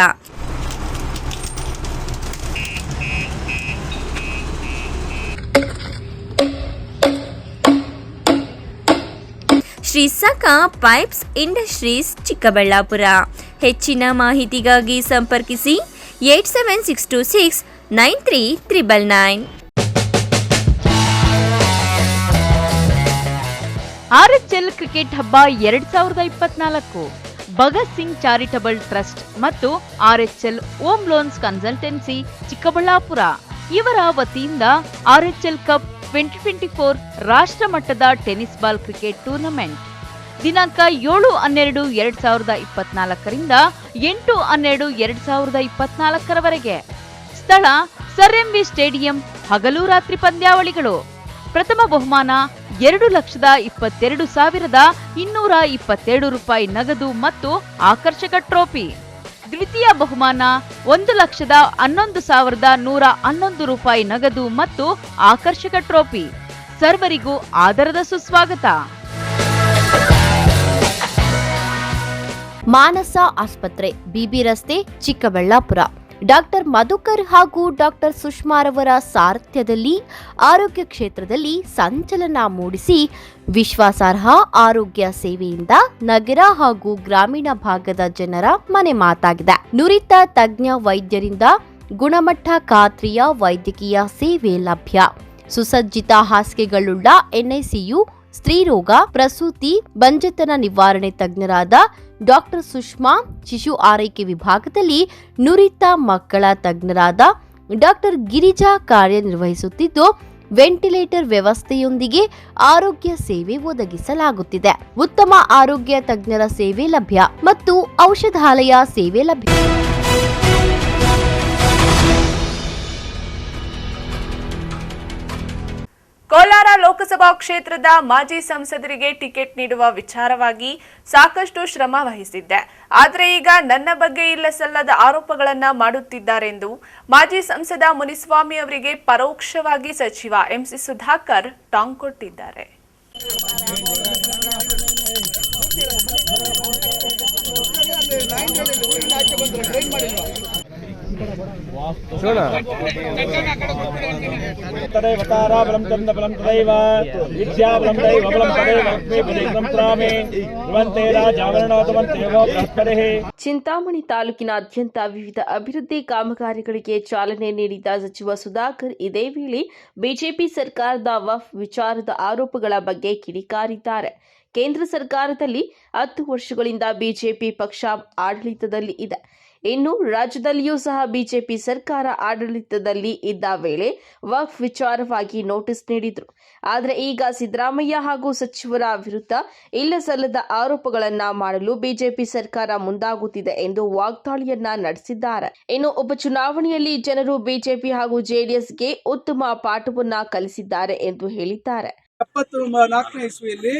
Shri Sakha pipes industries, Chikkaballapur. ಹೆಚ್ಚಿನ ಮಾಹಿತಿಗಾಗಿ ಸಂಪರ್ಕಿಸಿ 8762693999. RHL ಕ್ರಿಕೆಟ್ ಹಬ್ಬ 2024 ಭಗತ್ ಸಿಂಗ್ ಚಾರಿಟಬಲ್ ಟ್ರಸ್ಟ್ ಮತ್ತು RHL home loans consultancy Chikkaballapura ಇವರ ವತಿಯಿಂದ RHL ಕಪ್ 2024 ರಾಷ್ಟ್ರ ಮಟ್ಟದ ಟೆನ್ನಿಸ್ ಬಾಲ್ ಕ್ರಿಕೆಟ್ ಟೂರ್ನಮೆಂಟ್ ದಿನಾಂಕ 7/12/2024ರಿಂದ 8/12/2024ರವರೆಗೆ. ಸ್ಥಳ ಸರ್ ಎಂವಿ ಸ್ಟೇಡಿಯಂ. ಹಗಲು ರಾತ್ರಿ ಪಂದ್ಯಾವಳಿಗಳು. ಪ್ರಥಮ ಬಹುಮಾನ 2,22,222 ರೂಪಾಯಿ ನಗದು ಮತ್ತು ಆಕರ್ಷಕ ಟ್ರೋಫಿ. ದ್ವಿತೀಯ ಬಹುಮಾನ 1,11,111 ರೂಪಾಯಿ ನಗದು ಮತ್ತು ಆಕರ್ಷಕ ಟ್ರೋಫಿ. ಸರ್ವರಿಗೂ ಆದರದ ಸುಸ್ವಾಗತ. ಮಾನಸ ಆಸ್ಪತ್ರೆ, ಬಿಬಿ ರಸ್ತೆ, ಚಿಕ್ಕಬಳ್ಳಾಪುರ. ಡಾಕ್ಟರ್ ಮಧುಕರ್ ಹಾಗೂ ಡಾಕ್ಟರ್ ಸುಷ್ಮಾರವರ ಸಾರಥ್ಯದಲ್ಲಿ ಆರೋಗ್ಯ ಕ್ಷೇತ್ರದಲ್ಲಿ ಸಂಚಲನ ಮೂಡಿಸಿ ವಿಶ್ವಾಸಾರ್ಹ ಆರೋಗ್ಯ ಸೇವೆಯಿಂದ ನಗರ ಹಾಗೂ ಗ್ರಾಮೀಣ ಭಾಗದ ಜನರ ಮನೆ ಮಾತಾಗಿದೆ. ನುರಿತ ತಜ್ಞ ವೈದ್ಯರಿಂದ ಗುಣಮಟ್ಟ ಖಾತ್ರಿಯ ವೈದ್ಯಕೀಯ ಸೇವೆ ಲಭ್ಯ. ಸುಸಜ್ಜಿತ ಹಾಸಿಗೆಗಳುಳ್ಳ ಎನ್ಐಸಿಯು, ಸ್ತ್ರೀರೋಗ, ಪ್ರಸೂತಿ, ಬಂಜೆತನ ನಿವಾರಣೆ ತಜ್ಞರಾದ ಡಾಕ್ಟರ್ ಸುಷ್ಮಾ, ಶಿಶು ಆರೈಕೆ ವಿಭಾಗದಲ್ಲಿ ನುರಿತ ಮಕ್ಕಳ ತಜ್ಞರಾದ ಡಾಕ್ಟರ್ ಗಿರಿಜಾ ಕಾರ್ಯನಿರ್ವಹಿಸುತ್ತಿದ್ದು, ವೆಂಟಿಲೇಟರ್ ವ್ಯವಸ್ಥೆಯೊಂದಿಗೆ ಆರೋಗ್ಯ ಸೇವೆ ಒದಗಿಸಲಾಗುತ್ತಿದೆ. ಉತ್ತಮ ಆರೋಗ್ಯ ತಜ್ಞರ ಸೇವೆ ಲಭ್ಯ ಮತ್ತು ಔಷಧಾಲಯ ಸೇವೆ ಲಭ್ಯ. ಕೋಲಾರ ಲೋಕಸಭಾ ಕ್ಷೇತ್ರದ ಮಾಜಿ ಸಂಸದರಿಗೆ ಟಿಕೆಟ್ ನೀಡುವ ವಿಚಾರವಾಗಿ ಸಾಕಷ್ಟು ಶ್ರಮ ವಹಿಸಿದ್ದೆ. ಆದರೆ ಈಗ ನನ್ನ ಬಗ್ಗೆ ಇಲ್ಲ ಸಲ್ಲದ ಆರೋಪಗಳನ್ನು ಮಾಡುತ್ತಿದ್ದಾರೆಂದು ಮಾಜಿ ಸಂಸದ ಮುನಿಸ್ವಾಮಿ ಅವರಿಗೆ ಪರೋಕ್ಷವಾಗಿ ಸಚಿವ ಎಂಸಿ ಸುಧಾಕರ್ ಟಾಂಗ್ ಕೊಟ್ಟಿದ್ದಾರೆ. ಚಿಂತಾಮಣಿ ತಾಲೂಕಿನಾದ್ಯಂತ ವಿವಿಧ ಅಭಿವೃದ್ಧಿ ಕಾಮಗಾರಿಗಳಿಗೆ ಚಾಲನೆ ನೀಡಿದ ಸಚಿವ ಸುಧಾಕರ್ ಇದೇ ವೇಳೆ ಬಿಜೆಪಿ ಸರ್ಕಾರದ ವಕ್ಫ್ ವಿಚಾರದ ಆರೋಪಗಳ ಬಗ್ಗೆ ಕಿಡಿಕಾರಿದ್ದಾರೆ. ಕೇಂದ್ರ ಸರ್ಕಾರದಲ್ಲಿ 10 ವರ್ಷಗಳಿಂದ ಬಿಜೆಪಿ ಪಕ್ಷ ಆಡಳಿತದಲ್ಲಿ ಇದೆ. ಇನ್ನು ರಾಜ್ಯದಲ್ಲಿಯೂ ಸಹ ಬಿಜೆಪಿ ಸರ್ಕಾರ ಆಡಳಿತದಲ್ಲಿ ಇದ್ದ ವೇಳೆ ವಕ್ಫ್ ವಿಚಾರವಾಗಿ ನೋಟಿಸ್ ನೀಡಿದ್ರು. ಆದರೆ ಈಗ ಸಿದ್ದರಾಮಯ್ಯ ಹಾಗೂ ಸಚಿವರ ವಿರುದ್ಧ ಇಲ್ಲಸಲ್ಲದ ಆರೋಪಗಳನ್ನ ಮಾಡಲು ಬಿಜೆಪಿ ಸರ್ಕಾರ ಮುಂದಾಗುತ್ತಿದೆ ಎಂದು ವಾಗ್ದಾಳಿಯನ್ನ ನಡೆಸಿದ್ದಾರೆ. ಇನ್ನು ಉಪಚುನಾವಣೆಯಲ್ಲಿ ಜನರು ಬಿಜೆಪಿ ಹಾಗೂ ಜೆಡಿಎಸ್ಗೆ ಉತ್ತಮ ಪಾಠವನ್ನ ಕಲಿಸಿದ್ದಾರೆ ಎಂದು ಹೇಳಿದ್ದಾರೆ. 74ನೇ ಇಸ್ವಿಯಲ್ಲಿ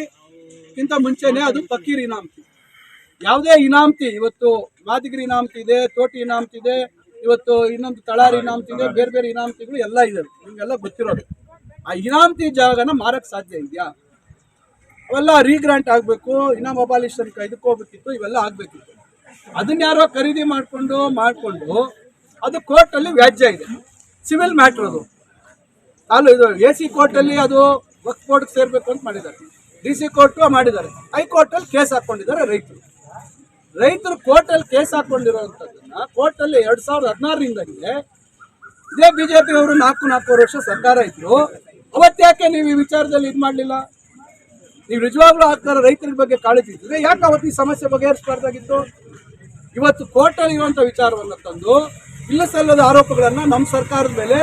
ಇಂತ ಮುಂಚೆನೆ ಅದು ಫಕೀರ್ ಇನಾಮತಿ. ಯಾವುದೇ ಇನಾಮತಿ ಇವತ್ತು ಮಾದಿಗಿರಿ ಇನಾಮತಿ ಇದೆ, ತೋಟಿ ಇನಾಮತಿ ಇದೆ, ಇವತ್ತು ಇನ್ನೊಂದು ತಳಾರಿ ಇನಾಮತಿ ಇದೆ, ಬೇರೆ ಬೇರೆ ಇನಾಮತಿಗಳು ಎಲ್ಲ ಇದಾವೆ, ನಿಮಗೆಲ್ಲ ಗೊತ್ತಿರೋದು. ಆ ಇನಾಮತಿ ಜಾಗನ ಮಾರಕ್ಕೆ ಸಾಧ್ಯ ಇದೆಯಾ? ಅವೆಲ್ಲ ರೀಗ್ರಾಂಟ್ ಆಗಬೇಕು, ಇನಾಮ್ ಅಬಾಲಿಷನ್ ಇದಕ್ಕೆ ಹೋಗ್ಬೇಕಿತ್ತು, ಇವೆಲ್ಲ ಆಗಬೇಕಿತ್ತು. ಅದನ್ನ ಯಾರೋ ಖರೀದಿ ಮಾಡಿಕೊಂಡು ಅದು ಕೋರ್ಟಲ್ಲಿ ವ್ಯಾಜ್ಯ ಇದೆ, ಸಿವಿಲ್ ಮ್ಯಾಟ್ರ್ ಅದು. ಇದು AC ಕೋರ್ಟಲ್ಲಿ ಅದು ವಕ್ಫ್ ಬೋರ್ಡ್ಗೆ ಸೇರಬೇಕು ಅಂತ ಮಾಡಿದ್ದಾರೆ, DC ಕೋರ್ಟು ಮಾಡಿದ್ದಾರೆ, ಹೈಕೋರ್ಟಲ್ಲಿ ಕೇಸ್ ಹಾಕ್ಕೊಂಡಿದ್ದಾರೆ ರೈತರು ಕೋರ್ಟಲ್ಲಿ ಕೇಸ್ ಹಾಕೊಂಡಿರುವಂಥದ್ದನ್ನ ಕೋರ್ಟಲ್ಲಿ 2016ರಿಂದಾಗಿದೆ. ಇದೇ ಬಿಜೆಪಿ ಅವರು 4 ವರ್ಷ ಸರ್ಕಾರ ಇದ್ರು. ಅವತ್ತ್ಯಾಕೆ ನೀವು ಈ ವಿಚಾರದಲ್ಲಿ ಇದು ಮಾಡಲಿಲ್ಲ? ನೀವು ನಿಜವಾಗ್ಲೂ ಆಗ್ತಾರ ರೈತರ ಬಗ್ಗೆ ಕಾಳಜಿ ಇದ್ದರೆ ಯಾಕೆ ಅವತ್ತು ಈ ಸಮಸ್ಯೆ ಬಗೆಹರಿಸಬಾರ್ದಾಗಿತ್ತು? ಇವತ್ತು ಕೋರ್ಟಲ್ಲಿ ಇರುವಂಥ ವಿಚಾರವನ್ನು ತಂದು ಇಲ್ಲ ಸಲ್ಲದ ಆರೋಪಗಳನ್ನು ನಮ್ಮ ಸರ್ಕಾರದ ಮೇಲೆ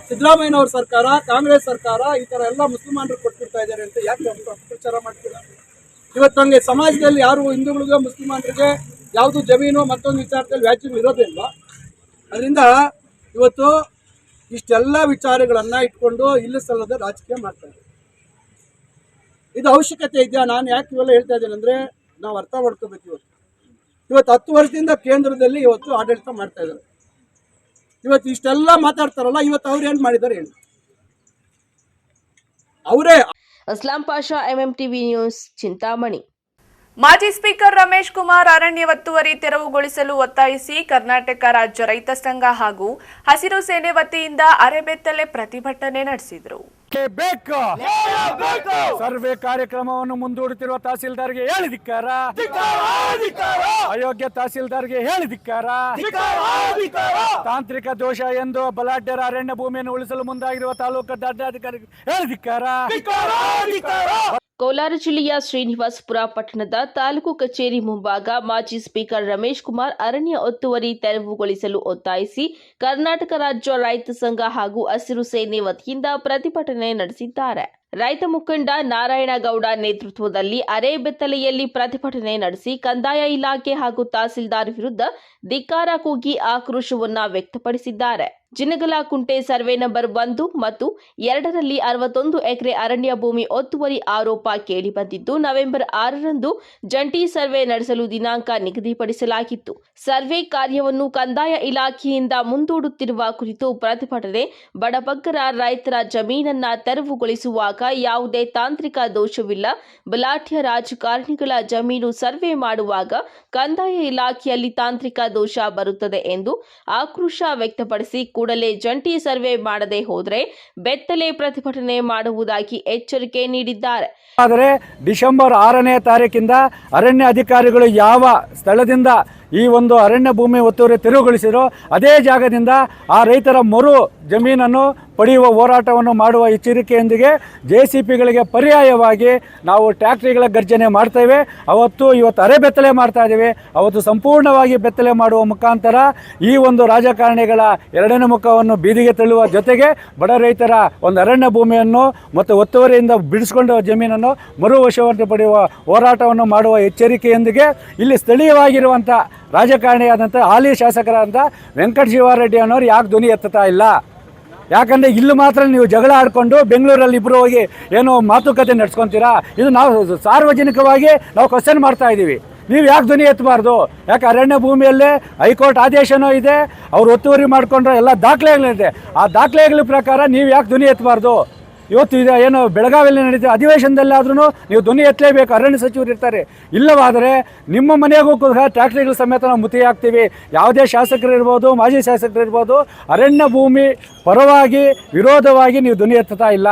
ಸಿದ್ದರಾಮಯ್ಯನವ್ರ ಸರ್ಕಾರ, ಕಾಂಗ್ರೆಸ್ ಸರ್ಕಾರ ಈ ಥರ ಎಲ್ಲ ಮುಸಲ್ಮಾನರು ಕೊಟ್ಬಿಡ್ತಾ ಇದ್ದಾರೆ ಅಂತ ಯಾಕೆ ಅಪಪ್ರಚಾರ ಮಾಡ್ತೀರಾ? ಇವತ್ತು ಹಂಗೆ ಸಮಾಜದಲ್ಲಿ ಯಾರು ಹಿಂದೂಗಳಿಗೆ ಮುಸಲ್ಮಾನರಿಗೆ ಯಾವುದು ಜಮೀನು ಮತ್ತೊಂದು ವಿಚಾರದಲ್ಲಿ ವ್ಯಾಜ್ಯ ಇರೋದಿಲ್ವಾ? ಅದರಿಂದ ಇವತ್ತು ಇಷ್ಟೆಲ್ಲ ವಿಚಾರಗಳನ್ನು ಇಟ್ಕೊಂಡು ಇಲ್ಲ ಸಲ್ಲದ ರಾಜಕೀಯ ಮಾಡ್ತಾ ಇದ್ದಾರೆ. ಇದು ಅವಶ್ಯಕತೆ ಇದೆಯಾ? ನಾನು ಯಾಕೆ ಇವೆಲ್ಲ ಹೇಳ್ತಾ ಇದ್ದೇನೆ ಅಂದರೆ ನಾವು ಅರ್ಥ ಮಾಡ್ಕೋಬೇಕು. ಇವತ್ತು 10 ವರ್ಷದಿಂದ ಕೇಂದ್ರದಲ್ಲಿ ಇವತ್ತು ಆಡಳಿತ ಮಾಡ್ತಾ ಇದ್ದಾರೆ. ಇವತ್ತು ಇಷ್ಟೆಲ್ಲ ಮಾತಾಡ್ತಾರಲ್ಲ, ಇವತ್ತು ಅವ್ರು ಏನು ಮಾಡಿದ್ದಾರೆ ಹೇಳಿ? ಅವರೇ. Aslam Pasha, MMTV news, Chintamani. ಮಾಜಿ ಸ್ಪೀಕರ್ ರಮೇಶ್ ಕುಮಾರ್ ಅರಣ್ಯ ಒತ್ತುವರಿ ತೆರವುಗೊಳಿಸಲು ಒತ್ತಾಯಿಸಿ ಕರ್ನಾಟಕ ರಾಜ್ಯ ರೈತ ಸಂಘ ಹಾಗೂ ಹಸಿರು ಸೇನೆ ವತಿಯಿಂದ ಅರೆಬೆತ್ತಲೆ ಪ್ರತಿಭಟನೆ ನಡೆಸಿದರು. ಸರ್ವೆ ಕಾರ್ಯಕ್ರಮವನ್ನು ಮುಂದೂಡುತ್ತಿರುವ ತಹಸೀಲ್ದಾರ್ಗೆ ಹೇಳಿ ಧಿಕ್ಕಾರ, ಅಯೋಗ್ಯ ತಹಸೀಲ್ದಾರ್ಗೆ ಹೇಳಿ ಧಿಕ್ಕಾರ. ತಾಂತ್ರಿಕ ದೋಷ ಎಂದು ಬಲಾಢ್ಯರ ಅರಣ್ಯ ಭೂಮಿಯನ್ನು ಉಳಿಸಲು ಮುಂದಾಗಿರುವ ತಾಲೂಕು ದಂಡಾಧಿಕಾರಿಗೆ ಹೇಳಿ ಧಿಕ್ಕಾರ. ಕೋಲಾರ ಜಿಲ್ಲೆಯ ಶ್ರೀನಿವಾಸಪುರ ಪಟ್ಟಣದ ತಾಲೂಕು ಕಚೇರಿ ಮುಂಭಾಗ ಮಾಜಿ ಸ್ಪೀಕರ್ ರಮೇಶ್ ಕುಮಾರ್ ಅರಣ್ಯ ಒತ್ತುವರಿ ತೆರವುಗೊಳಿಸಲು ಒತ್ತಾಯಿಸಿ ಕರ್ನಾಟಕ ರಾಜ್ಯ ರೈತ ಸಂಘ ಹಾಗೂ ಹಸಿರು ಸೇನೆ ವತಿಯಿಂದ ಪ್ರತಿಭಟನೆ ನಡೆಸಿದ್ದಾರೆ. ರೈತ ಮುಖಂಡ ನಾರಾಯಣಗೌಡ ನೇತೃತ್ವದಲ್ಲಿ ಅರೆಬೆತ್ತಲೆಯಲ್ಲಿ ಪ್ರತಿಭಟನೆ ನಡೆಸಿ ಕಂದಾಯ ಇಲಾಖೆ ಹಾಗೂ ತಹಸೀಲ್ದಾರ್ ವಿರುದ್ಧ ಧಿಕ್ಕಾರ ಕೂಗಿ ಆಕ್ರೋಶವನ್ನ ವ್ಯಕ್ತಪಡಿಸಿದ್ದಾರೆ. ಜಿನಗಲಕುಂಟೆ ಸರ್ವೆ ನಂಬರ್ 1 ಮತ್ತು 2ರಲ್ಲಿ 61 ಎಕರೆ ಅರಣ್ಯ ಭೂಮಿ ಒತ್ತುವರಿ ಆರೋಪ ಕೇಳಿಬಂದಿದ್ದು, ನವೆಂಬರ್ 6ರಂದು ಜಂಟಿ ಸರ್ವೆ ನಡೆಸಲು ದಿನಾಂಕ ನಿಗದಿಪಡಿಸಲಾಗಿತ್ತು. ಸರ್ವೆ ಕಾರ್ಯವನ್ನು ಕಂದಾಯ ಇಲಾಖೆಯಿಂದ ಮುಂದೂಡುತ್ತಿರುವ ಕುರಿತು ಪ್ರತಿಭಟನೆ. ಬಡಬಗ್ಗರ ರೈತರ ಜಮೀನನ್ನ ತೆರವುಗೊಳಿಸುವಾಗ ಯಾವುದೇ ತಾಂತ್ರಿಕ ದೋಷವಿಲ್ಲ. ಬಲಾಢ್ಯ ರಾಜಕಾರಣಿಗಳ ಜಮೀನು ಸರ್ವೆ ಮಾಡುವಾಗ ಕಂದಾಯ ಇಲಾಖೆಯಲ್ಲಿ ತಾಂತ್ರಿಕ ದೋಷ ಬರುತ್ತದೆ ಎಂದು ಆಕ್ರೋಶ ವ್ಯಕ್ತಪಡಿಸಿ ಕೂಡಲೇ ಜಂಟಿ ಸರ್ವೆ ಮಾಡದೆ ಹೋದರೆ ಬೆತ್ತಲೆ ಪ್ರತಿಭಟನೆ ಮಾಡುವುದಾಗಿ ಎಚ್ಚರಿಕೆ ನೀಡಿದ್ದಾರೆ. ಆದರೆ ಡಿಸೆಂಬರ್ 6ನೇ ತಾರೀಕಿಂದ ಅರಣ್ಯ ಅಧಿಕಾರಿಗಳು ಯಾವ ಸ್ಥಳದಿಂದ ಈ ಒಂದು ಅರಣ್ಯ ಭೂಮಿ ಒತ್ತುವರಿ ತೆರವುಗೊಳಿಸಿರೋ ಅದೇ ಜಾಗದಿಂದ ಆ ರೈತರ ಮರು ಜಮೀನನ್ನು ಪಡೆಯುವ ಹೋರಾಟವನ್ನು ಮಾಡುವ ಎಚ್ಚರಿಕೆಯೊಂದಿಗೆ JCPಗಳಿಗೆ ಪರ್ಯಾಯವಾಗಿ ನಾವು ಟ್ಯಾಕ್ಟ್ರಿಗಳ ಗರ್ಜನೆ ಮಾಡ್ತೇವೆ. ಇವತ್ತು ಅರೆಬೆತ್ತಲೆ ಮಾಡ್ತಾ ಇದ್ದೇವೆ. ಅವತ್ತು ಸಂಪೂರ್ಣವಾಗಿ ಬೆತ್ತಲೆ ಮಾಡುವ ಮುಖಾಂತರ ಈ ಒಂದು ರಾಜಕಾರಣಿಗಳ ಎರಡನೇ ಮುಖವನ್ನು ಬೀದಿಗೆ ತಳ್ಳುವ ಜೊತೆಗೆ ಬಡ ರೈತರ ಒಂದು ಅರಣ್ಯ ಭೂಮಿಯನ್ನು ಮತ್ತು ಒತ್ತುವರಿಯಿಂದ ಬಿಡಿಸಿಕೊಂಡ ಜಮೀನನ್ನು ಮರುವಶವನ್ನು ಪಡೆಯುವ ಹೋರಾಟವನ್ನು ಮಾಡುವ ಎಚ್ಚರಿಕೆಯೊಂದಿಗೆ ಇಲ್ಲಿ ಸ್ಥಳೀಯವಾಗಿರುವಂಥ ರಾಜಕಾರಣಿಯಾದಂಥ ಹಾಲಿ ಶಾಸಕರಾದಂಥ ವೆಂಕಟ ಶಿವಾರೆಡ್ಡಿ ಅನ್ನೋರು ಯಾಕೆ ಧ್ವನಿ ಎತ್ತುತ್ತಾ ಇಲ್ಲ? ಯಾಕಂದರೆ ಇಲ್ಲಿ ಮಾತ್ರ ನೀವು ಜಗಳ ಆಡಿಕೊಂಡು ಬೆಂಗಳೂರಲ್ಲಿ ಇಬ್ಬರು ಹೋಗಿ ಏನೋ ಮಾತುಕತೆ ನಡೆಸ್ಕೊತೀರಾ? ಇದು ನಾವು ಸಾರ್ವಜನಿಕವಾಗಿ ನಾವು ಕ್ವಶನ್ ಮಾಡ್ತಾ ಇದ್ದೀವಿ. ನೀವು ಯಾಕೆ ಧ್ವನಿ ಎತ್ತಬಾರ್ದು? ಯಾಕೆ ಅರಣ್ಯ ಭೂಮಿಯಲ್ಲೇ ಹೈಕೋರ್ಟ್ ಆದೇಶನೂ ಇದೆ, ಅವ್ರು ಒತ್ತುವರಿ ಮಾಡಿಕೊಂಡ್ರೆ ಎಲ್ಲ ದಾಖಲೆಗಳಿದೆ. ಆ ಸದಾಖಲೆಗಳ ಪ್ರಕಾರ ನೀವು ಯಾಕೆ ಧ್ವನಿ ಎತ್ತಬಾರ್ದು? ಇವತ್ತು ಇದು ಏನು ಬೆಳಗಾವಿಯಲ್ಲಿ ನಡೀತಿದೆ ಅಧಿವೇಶನದಲ್ಲಾದ್ರೂ ನೀವು ಧ್ವನಿ ಎತ್ತಲೇಬೇಕು, ಅರಣ್ಯ ಸಚಿವರು ಇರ್ತಾರೆ. ಇಲ್ಲವಾದರೆ ನಿಮ್ಮ ಮನೆಗೂ ಕೂಡ ಟ್ಯಾಕ್ಟ್ರಿಗಳ ಸಮೇತ ನಾವು ಮುತ್ತಿಯಾಗ್ತೀವಿ. ಯಾವುದೇ ಶಾಸಕರು ಇರ್ಬೋದು, ಮಾಜಿ ಶಾಸಕರು ಇರ್ಬೋದು, ಅರಣ್ಯ ಭೂಮಿ ಪರವಾಗಿ ವಿರೋಧವಾಗಿ ನೀವು ಧ್ವನಿ ಎತ್ತುತ್ತಾ ಇಲ್ಲ.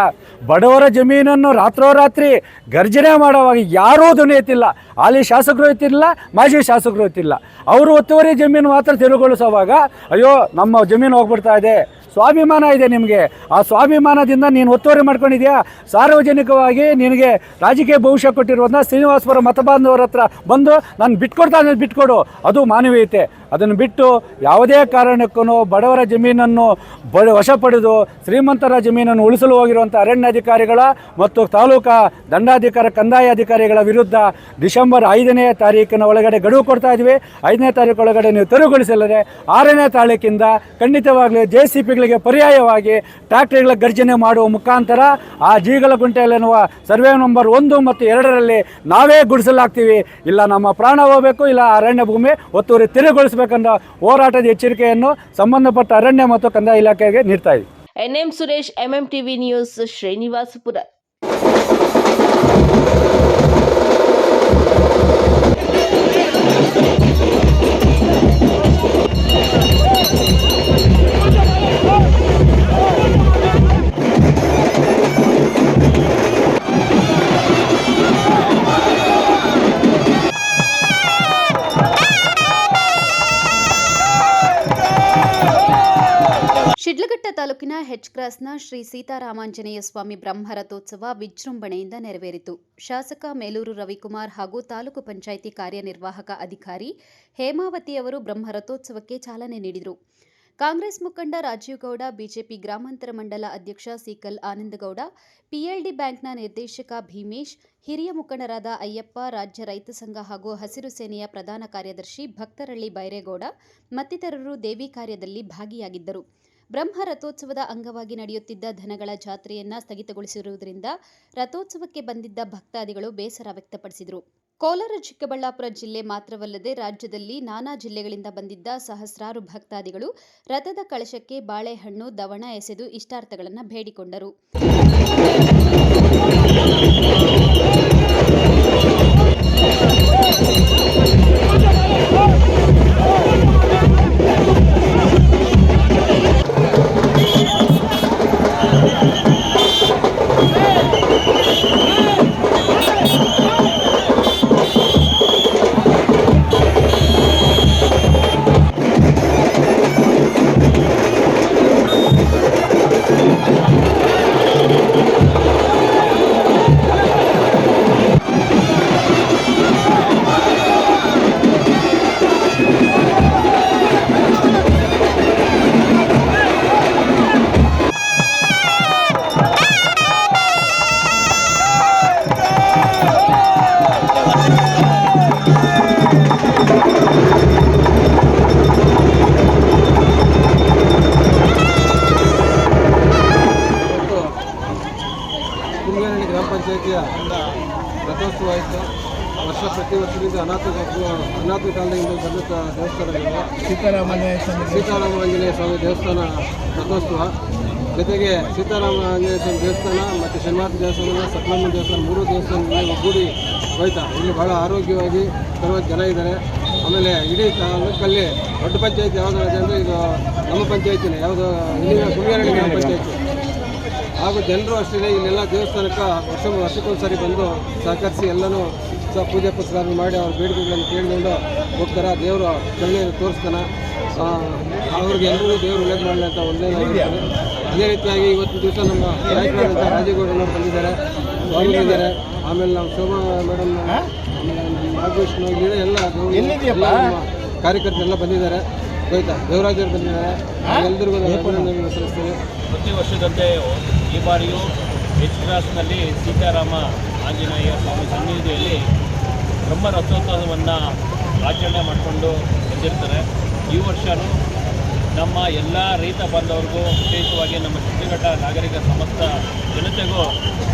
ಬಡವರ ಜಮೀನನ್ನು ರಾತ್ರೋರಾತ್ರಿ ಗರ್ಜನೆ ಮಾಡುವಾಗ ಯಾರೂ ಧ್ವನಿ ಎತ್ತಿಲ್ಲ. ಹಾಲಿ ಶಾಸಕರು ಎತ್ತಿಲ್ಲ, ಮಾಜಿ ಶಾಸಕರು ಎತ್ತಿಲ್ಲ. ಅವರು ಒತ್ತುವರಿ ಜಮೀನು ಮಾತ್ರ ತೆರವುಗೊಳಿಸುವಾಗ ಅಯ್ಯೋ ನಮ್ಮ ಜಮೀನು ಹೋಗ್ಬಿಡ್ತಾ ಇದೆ, ಸ್ವಾಭಿಮಾನ ಇದೆ ನಿಮಗೆ, ಆ ಸ್ವಾಭಿಮಾನದಿಂದ ನೀನು ಒತ್ತುವರಿ ಮಾಡ್ಕೊಂಡಿದ್ಯಾ? ಸಾರ್ವಜನಿಕವಾಗಿ ನಿನಗೆ ರಾಜಕೀಯ ಭವಿಷ್ಯ ಕೊಟ್ಟಿರೋದನ್ನ ಶ್ರೀನಿವಾಸಪುರ ಮತಬಾಂಧವರ ಹತ್ರ ಬಂದು ನಾನು ಬಿಟ್ಕೊಡ್ತಾ ಬಿಟ್ಕೊಡು, ಅದು ಮಾನವೀಯತೆ. ಅದನ್ನು ಬಿಟ್ಟು ಯಾವುದೇ ಕಾರಣಕ್ಕೂ ಬಡವರ ಜಮೀನನ್ನು ವಶ ಪಡೆದು ಶ್ರೀಮಂತರ ಜಮೀನನ್ನು ಉಳಿಸಲು ಹೋಗಿರುವಂಥ ಅರಣ್ಯಾಧಿಕಾರಿಗಳ ಮತ್ತು ತಾಲೂಕಾ ದಂಡಾಧಿಕಾರಿ ಕಂದಾಯ ಅಧಿಕಾರಿಗಳ ವಿರುದ್ಧ ಡಿಸೆಂಬರ್ 5ನೇ ತಾರೀಕಿನ ಒಳಗಡೆ ಗಡುವು ಕೊಡ್ತಾ ಇದ್ವಿ. 5ನೇ ತಾರೀಕು ಒಳಗಡೆ ನೀವು ತೆರವುಗೊಳಿಸಲಿದೆ 6ನೇ ತಾರೀಕಿಂದ ಖಂಡಿತವಾಗಲೂ JCPಗಳಿಗೆ ಪರ್ಯಾಯವಾಗಿ ಟ್ಯಾಕ್ಟ್ರಿಗಳ ಗರ್ಜನೆ ಮಾಡುವ ಮುಖಾಂತರ ಆ ಜೀಗಲಗುಂಟೆಯಲ್ಲಿರುವ ಸರ್ವೆ ನಂಬರ್ 1 ಮತ್ತು 2ರಲ್ಲಿ ನಾವೇ ಗುಡಿಸಲಾಗ್ತೀವಿ. ಇಲ್ಲ ನಮ್ಮ ಪ್ರಾಣ ಹೋಗಬೇಕು, ಇಲ್ಲ ಅರಣ್ಯ ಭೂಮಿ ಒತ್ತುವರಿ ತೆರವುಗೊಳಿಸಬೇಕಂತ ಹೋರಾಟದ ಎಚ್ಚರಿಕೆಯನ್ನು ಸಂಬಂಧಪಟ್ಟ ಅರಣ್ಯ ಮತ್ತು ಕಂದಾಯ ಇಲಾಖೆಗೆ ನೀಡ್ತಾ ಇದ್ದೀವಿ. NM Suresh, MMTV news, Srinivaspur. Sidlaghatta ತಾಲೂಕಿನ ಹೆಚ್ಕ್ರಾಸ್ನ ಶ್ರೀ ಸೀತಾರಾಮಾಂಜನೇಯ ಸ್ವಾಮಿ ಬ್ರಹ್ಮರಥೋತ್ಸವ ವಿಜೃಂಭಣೆಯಿಂದ ನೆರವೇರಿತು. ಶಾಸಕ ಮೇಲೂರು ರವಿಕುಮಾರ್ ಹಾಗೂ ತಾಲೂಕು ಪಂಚಾಯಿತಿ ಕಾರ್ಯನಿರ್ವಾಹಕ ಅಧಿಕಾರಿ ಹೇಮಾವತಿಯವರು ಬ್ರಹ್ಮರಥೋತ್ಸವಕ್ಕೆ ಚಾಲನೆ ನೀಡಿದರು. ಕಾಂಗ್ರೆಸ್ ಮುಖಂಡ ರಾಜೀವ್ ಗೌಡ, ಬಿಜೆಪಿ ಗ್ರಾಮಾಂತರ ಮಂಡಲ ಅಧ್ಯಕ್ಷ ಸಿಕಲ್ ಆನಂದಗೌಡ, PLD ಬ್ಯಾಂಕ್ನ ನಿರ್ದೇಶಕ ಭೀಮೇಶ್, ಹಿರಿಯ ಮುಖಂಡರಾದ ಅಯ್ಯಪ್ಪ, ರಾಜ್ಯ ರೈತ ಸಂಘ ಹಾಗೂ ಹಸಿರು ಸೇನೆಯ ಪ್ರಧಾನ ಕಾರ್ಯದರ್ಶಿ ಭಕ್ತರಳ್ಳಿ ಬೈರೇಗೌಡ ಮತ್ತಿತರರು ದೇವಿ ಕಾರ್ಯದಲ್ಲಿ ಭಾಗಿಯಾಗಿದ್ದರು. ಬ್ರಹ್ಮ ರಥೋತ್ಸವದ ಅಂಗವಾಗಿ ನಡೆಯುತ್ತಿದ್ದ ದನಗಳ ಜಾತ್ರೆಯನ್ನ ಸ್ಥಗಿತಗೊಳಿಸಿರುವುದರಿಂದ ರಥೋತ್ಸವಕ್ಕೆ ಬಂದಿದ್ದ ಭಕ್ತಾದಿಗಳು ಬೇಸರ ವ್ಯಕ್ತಪಡಿಸಿದರು. ಕೋಲಾರ, ಚಿಕ್ಕಬಳ್ಳಾಪುರ ಜಿಲ್ಲೆ ಮಾತ್ರವಲ್ಲದೆ ರಾಜ್ಯದಲ್ಲಿ ನಾನಾ ಜಿಲ್ಲೆಗಳಿಂದ ಬಂದಿದ್ದ ಸಹಸ್ರಾರು ಭಕ್ತಾದಿಗಳು ರಥದ ಕಳಶಕ್ಕೆ ಬಾಳೆಹಣ್ಣು, ದವಣ ಎಸೆದು ಇಷ್ಟಾರ್ಥಗಳನ್ನು ಬೇಡಿಕೊಂಡರು. ಅಭಿವೃದ್ಧಿಯ ರಥೋತ್ಸವ ಆಯಿತು. ಪ್ರತಿ ವರ್ಷದಿಂದ ಅನಾಥ ಕಾಲದಿಂದ ಬಂದ ದೇವಸ್ಥಾನಗಳು ಸೀತಾರಾಮ ಆಂಜನೇಯ ಸ್ವಾಮಿ ದೇವಸ್ಥಾನ ರಥೋತ್ಸವ, ಜೊತೆಗೆ ಸೀತಾರಾಮ ಆಂಜನೇಯ ಸ್ವಾಮಿ ದೇವಸ್ಥಾನ ಮತ್ತು ಶನಿವಾರ ದೇವಸ್ಥಾನ, ಸಪ್ಲಮ್ಮ ದೇವಸ್ಥಾನ, 3 ದೇವಸ್ಥಾನಗಳಲ್ಲಿ ಒಗ್ಗೂಡಿ ಹೋಯ್ತಾ. ಇಲ್ಲಿ ಭಾಳ ಆರೋಗ್ಯವಾಗಿ 60 ಜನ ಇದ್ದಾರೆ. ಆಮೇಲೆ ಇಡೀ ತಾಲೂಕಲ್ಲಿ ದೊಡ್ಡ ಪಂಚಾಯತಿ ಯಾವುದು ಇದೆ ಅಂದರೆ ಇದು ನಮ್ಮ ಪಂಚಾಯತಿನೇ, ಯಾವುದು ಇಲ್ಲಿನ ಕುಣಿಗರಳ್ಳಿ ಗ್ರಾಮ ಪಂಚಾಯತಿ. ಹಾಗೂ ಜನರು ಅಷ್ಟೇ ಇಲ್ಲೆಲ್ಲ ದೇವಸ್ಥಾನಕ್ಕೆ ವರ್ಷಕ್ಕೊಂದ್ಸರಿ ಬಂದು ಸಹಕರಿಸಿ ಎಲ್ಲನೂ ಪೂಜೆ ಪುರಸ್ಕಾರ ಮಾಡಿ ಅವ್ರ ಬೇಡಿಕೆಗಳನ್ನು ಕೇಳಿಕೊಂಡು ಹೋಗ್ತಾರೆ. ದೇವರು ಕರುಣೆಯನ್ನು ತೋರಿಸ್ತಾನೆ. ಅವ್ರಿಗೆ ಎಲ್ಲರೂ ದೇವರು ಒಳ್ಳೇದು ಮಾಡಲಿ ಅಂತ ಒಂದೇ. ಅದೇ ರೀತಿಯಾಗಿ ಇವತ್ತು ದಿವಸ ನಮ್ಮ ನಾಯಕರಾದಂಥ ರಾಜೇಗೌಡನವರು ಬಂದಿದ್ದಾರೆ, ಸ್ವಾಮಿಗಳಿದ್ದಾರೆ. ಆಮೇಲೆ ನಾವು ಶೋಭಾ ಮೇಡಮ್, ನಾಗೇಶ್ನು, ಇಲ್ಲಿ ಎಲ್ಲ ಕಾರ್ಯಕರ್ತರೆಲ್ಲ ಬಂದಿದ್ದಾರೆ. ಹೋಯ್ತಾ ದೇವರಾಜರು ಬಂದಿದ್ದಾರೆ. ಎಲ್ಲರಿಗೂ ಅಭಿನಂದನೆಗಳನ್ನು ಸಲ್ಲಿಸ್ತೇನೆ. ಪ್ರತಿ ವರ್ಷದಂತೆ ಈ ಬಾರಿಯೂ ಎಚ್ ಕ್ರಾಸ್ನಲ್ಲಿ ಸೀತಾರಾಮ ಆಂಜನೇಯ ಸ್ವಾಮಿ ಸನ್ನಿಧಿಯಲ್ಲಿ ಬ್ರಹ್ಮ ರಥೋತ್ಸವವನ್ನು ಆಚರಣೆ ಮಾಡಿಕೊಂಡು ಬಂದಿರ್ತಾರೆ. ಈ ವರ್ಷವೂ ನಮ್ಮ ಎಲ್ಲ ರೈತ ಬಾಂಧವರಿಗೂ, ವಿಶೇಷವಾಗಿ ನಮ್ಮ ಶಿಡ್ಲಘಟ್ಟ ನಾಗರಿಕ ಸಮಸ್ತ ಜನತೆಗೂ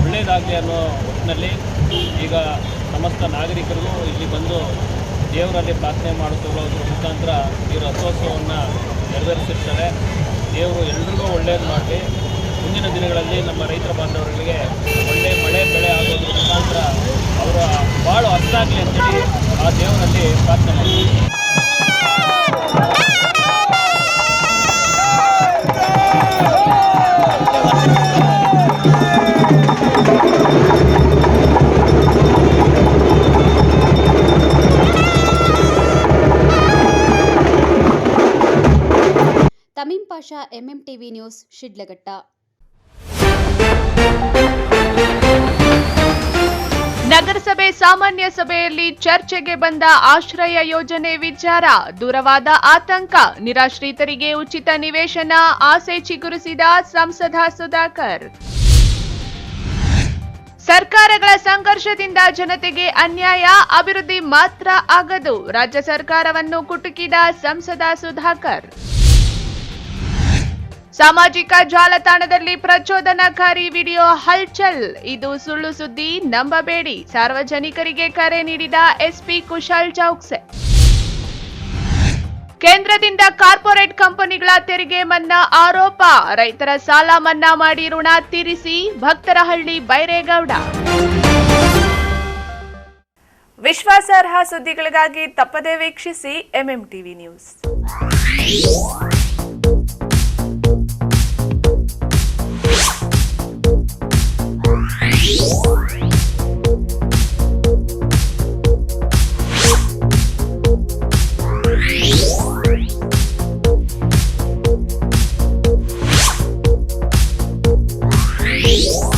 ಒಳ್ಳೆಯದಾಗಲಿ ಅನ್ನೋ ಒಟ್ಟಿನಲ್ಲಿ ಈಗ ಸಮಸ್ತ ನಾಗರಿಕರಿಗೂ ಇಲ್ಲಿ ಬಂದು ದೇವರಲ್ಲಿ ಪ್ರಾರ್ಥನೆ ಮಾಡುತ್ತಿರೋದ್ರ ಮುಖಾಂತರ ಈ ರಥೋತ್ಸವವನ್ನು ನೆರವೇರಿಸಿರ್ತಾರೆ. ದೇವರು ಎಲ್ರಿಗೂ ಒಳ್ಳೆಯದು ಮಾಡಲಿ. ಮುಂದಿನ ದಿನಗಳಲ್ಲಿ ನಮ್ಮ ರೈತರ ಬಾಂಧವರಿಗೆ ಒಳ್ಳೆಯ ಮಳೆ ಬೆಳೆ ಆಗೋದ್ರ ಮುಖಾಂತರ ಅವರ ಬಾಳು ಹಸ್ತಾಗಲಿ ಅಂತೇಳಿ ಆ ದೇವರಲ್ಲಿ ಪ್ರಾರ್ಥನೆ ಮಾಡ್ತೀವಿ. ತಮೀಂ ಪಾಷಾ, MMTV ನ್ಯೂಸ್, ಶಿಡ್ಲಘಟ್ಟ. ನಗರಸಭೆ ಸಾಮಾನ್ಯ ಸಭೆಯಲ್ಲಿ ಚರ್ಚೆಗೆ ಬಂದ ಆಶ್ರಯ ಯೋಜನೆ ವಿಚಾರ. ದೂರವಾದ ಆತಂಕ. ನಿರಾಶ್ರಿತರಿಗೆ ಉಚಿತ ನಿವೇಶನ ಆಸೆ ಚಿಗುರಿಸಿದ ಸಂಸದ ಸುಧಾಕರ್. ಸರ್ಕಾರಗಳ ಸಂಘರ್ಷದಿಂದ ಜನತೆಗೆ ಅನ್ಯಾಯ, ಅಭಿವೃದ್ಧಿ ಮಾತ್ರ ಆಗದು. ರಾಜ್ಯ ಸರ್ಕಾರವನ್ನು ಕುಟುಕಿದ ಸಂಸದ ಸುಧಾಕರ್. ಸಾಮಾಜಿಕ ಜಾಲತಾಣದಲ್ಲಿ ಪ್ರಚೋದನಾಕಾರಿ ವಿಡಿಯೋ ಹಲ್ಚಲ್. ಇದು ಸುಳ್ಳು ಸುದ್ದಿ, ನಂಬಬೇಡಿ. ಸಾರ್ವಜನಿಕರಿಗೆ ಕರೆ ನೀಡಿದ ಎಸ್ಪಿ ಕುಶಾಲ್ ಚೌಕ್ಸೆ. ಕೇಂದ್ರದಿಂದ ಕಾರ್ಪೊರೇಟ್ ಕಂಪನಿಗಳ ತೆರಿಗೆ ಮನ್ನಾ ಆರೋಪ. ರೈತರ ಸಾಲ ಮನ್ನಾ ಮಾಡಿ ಋಣ ತೀರಿಸಿ. ಭಕ್ತರಹಳ್ಳಿ ಬೈರೇಗೌಡ. ವಿಶ್ವಾಸಾರ್ಹ ಸುದ್ದಿಗಳಿಗಾಗಿ ತಪ್ಪದೇ ವೀಕ್ಷಿಸಿ MMTV ನ್ಯೂಸ್. Yeah.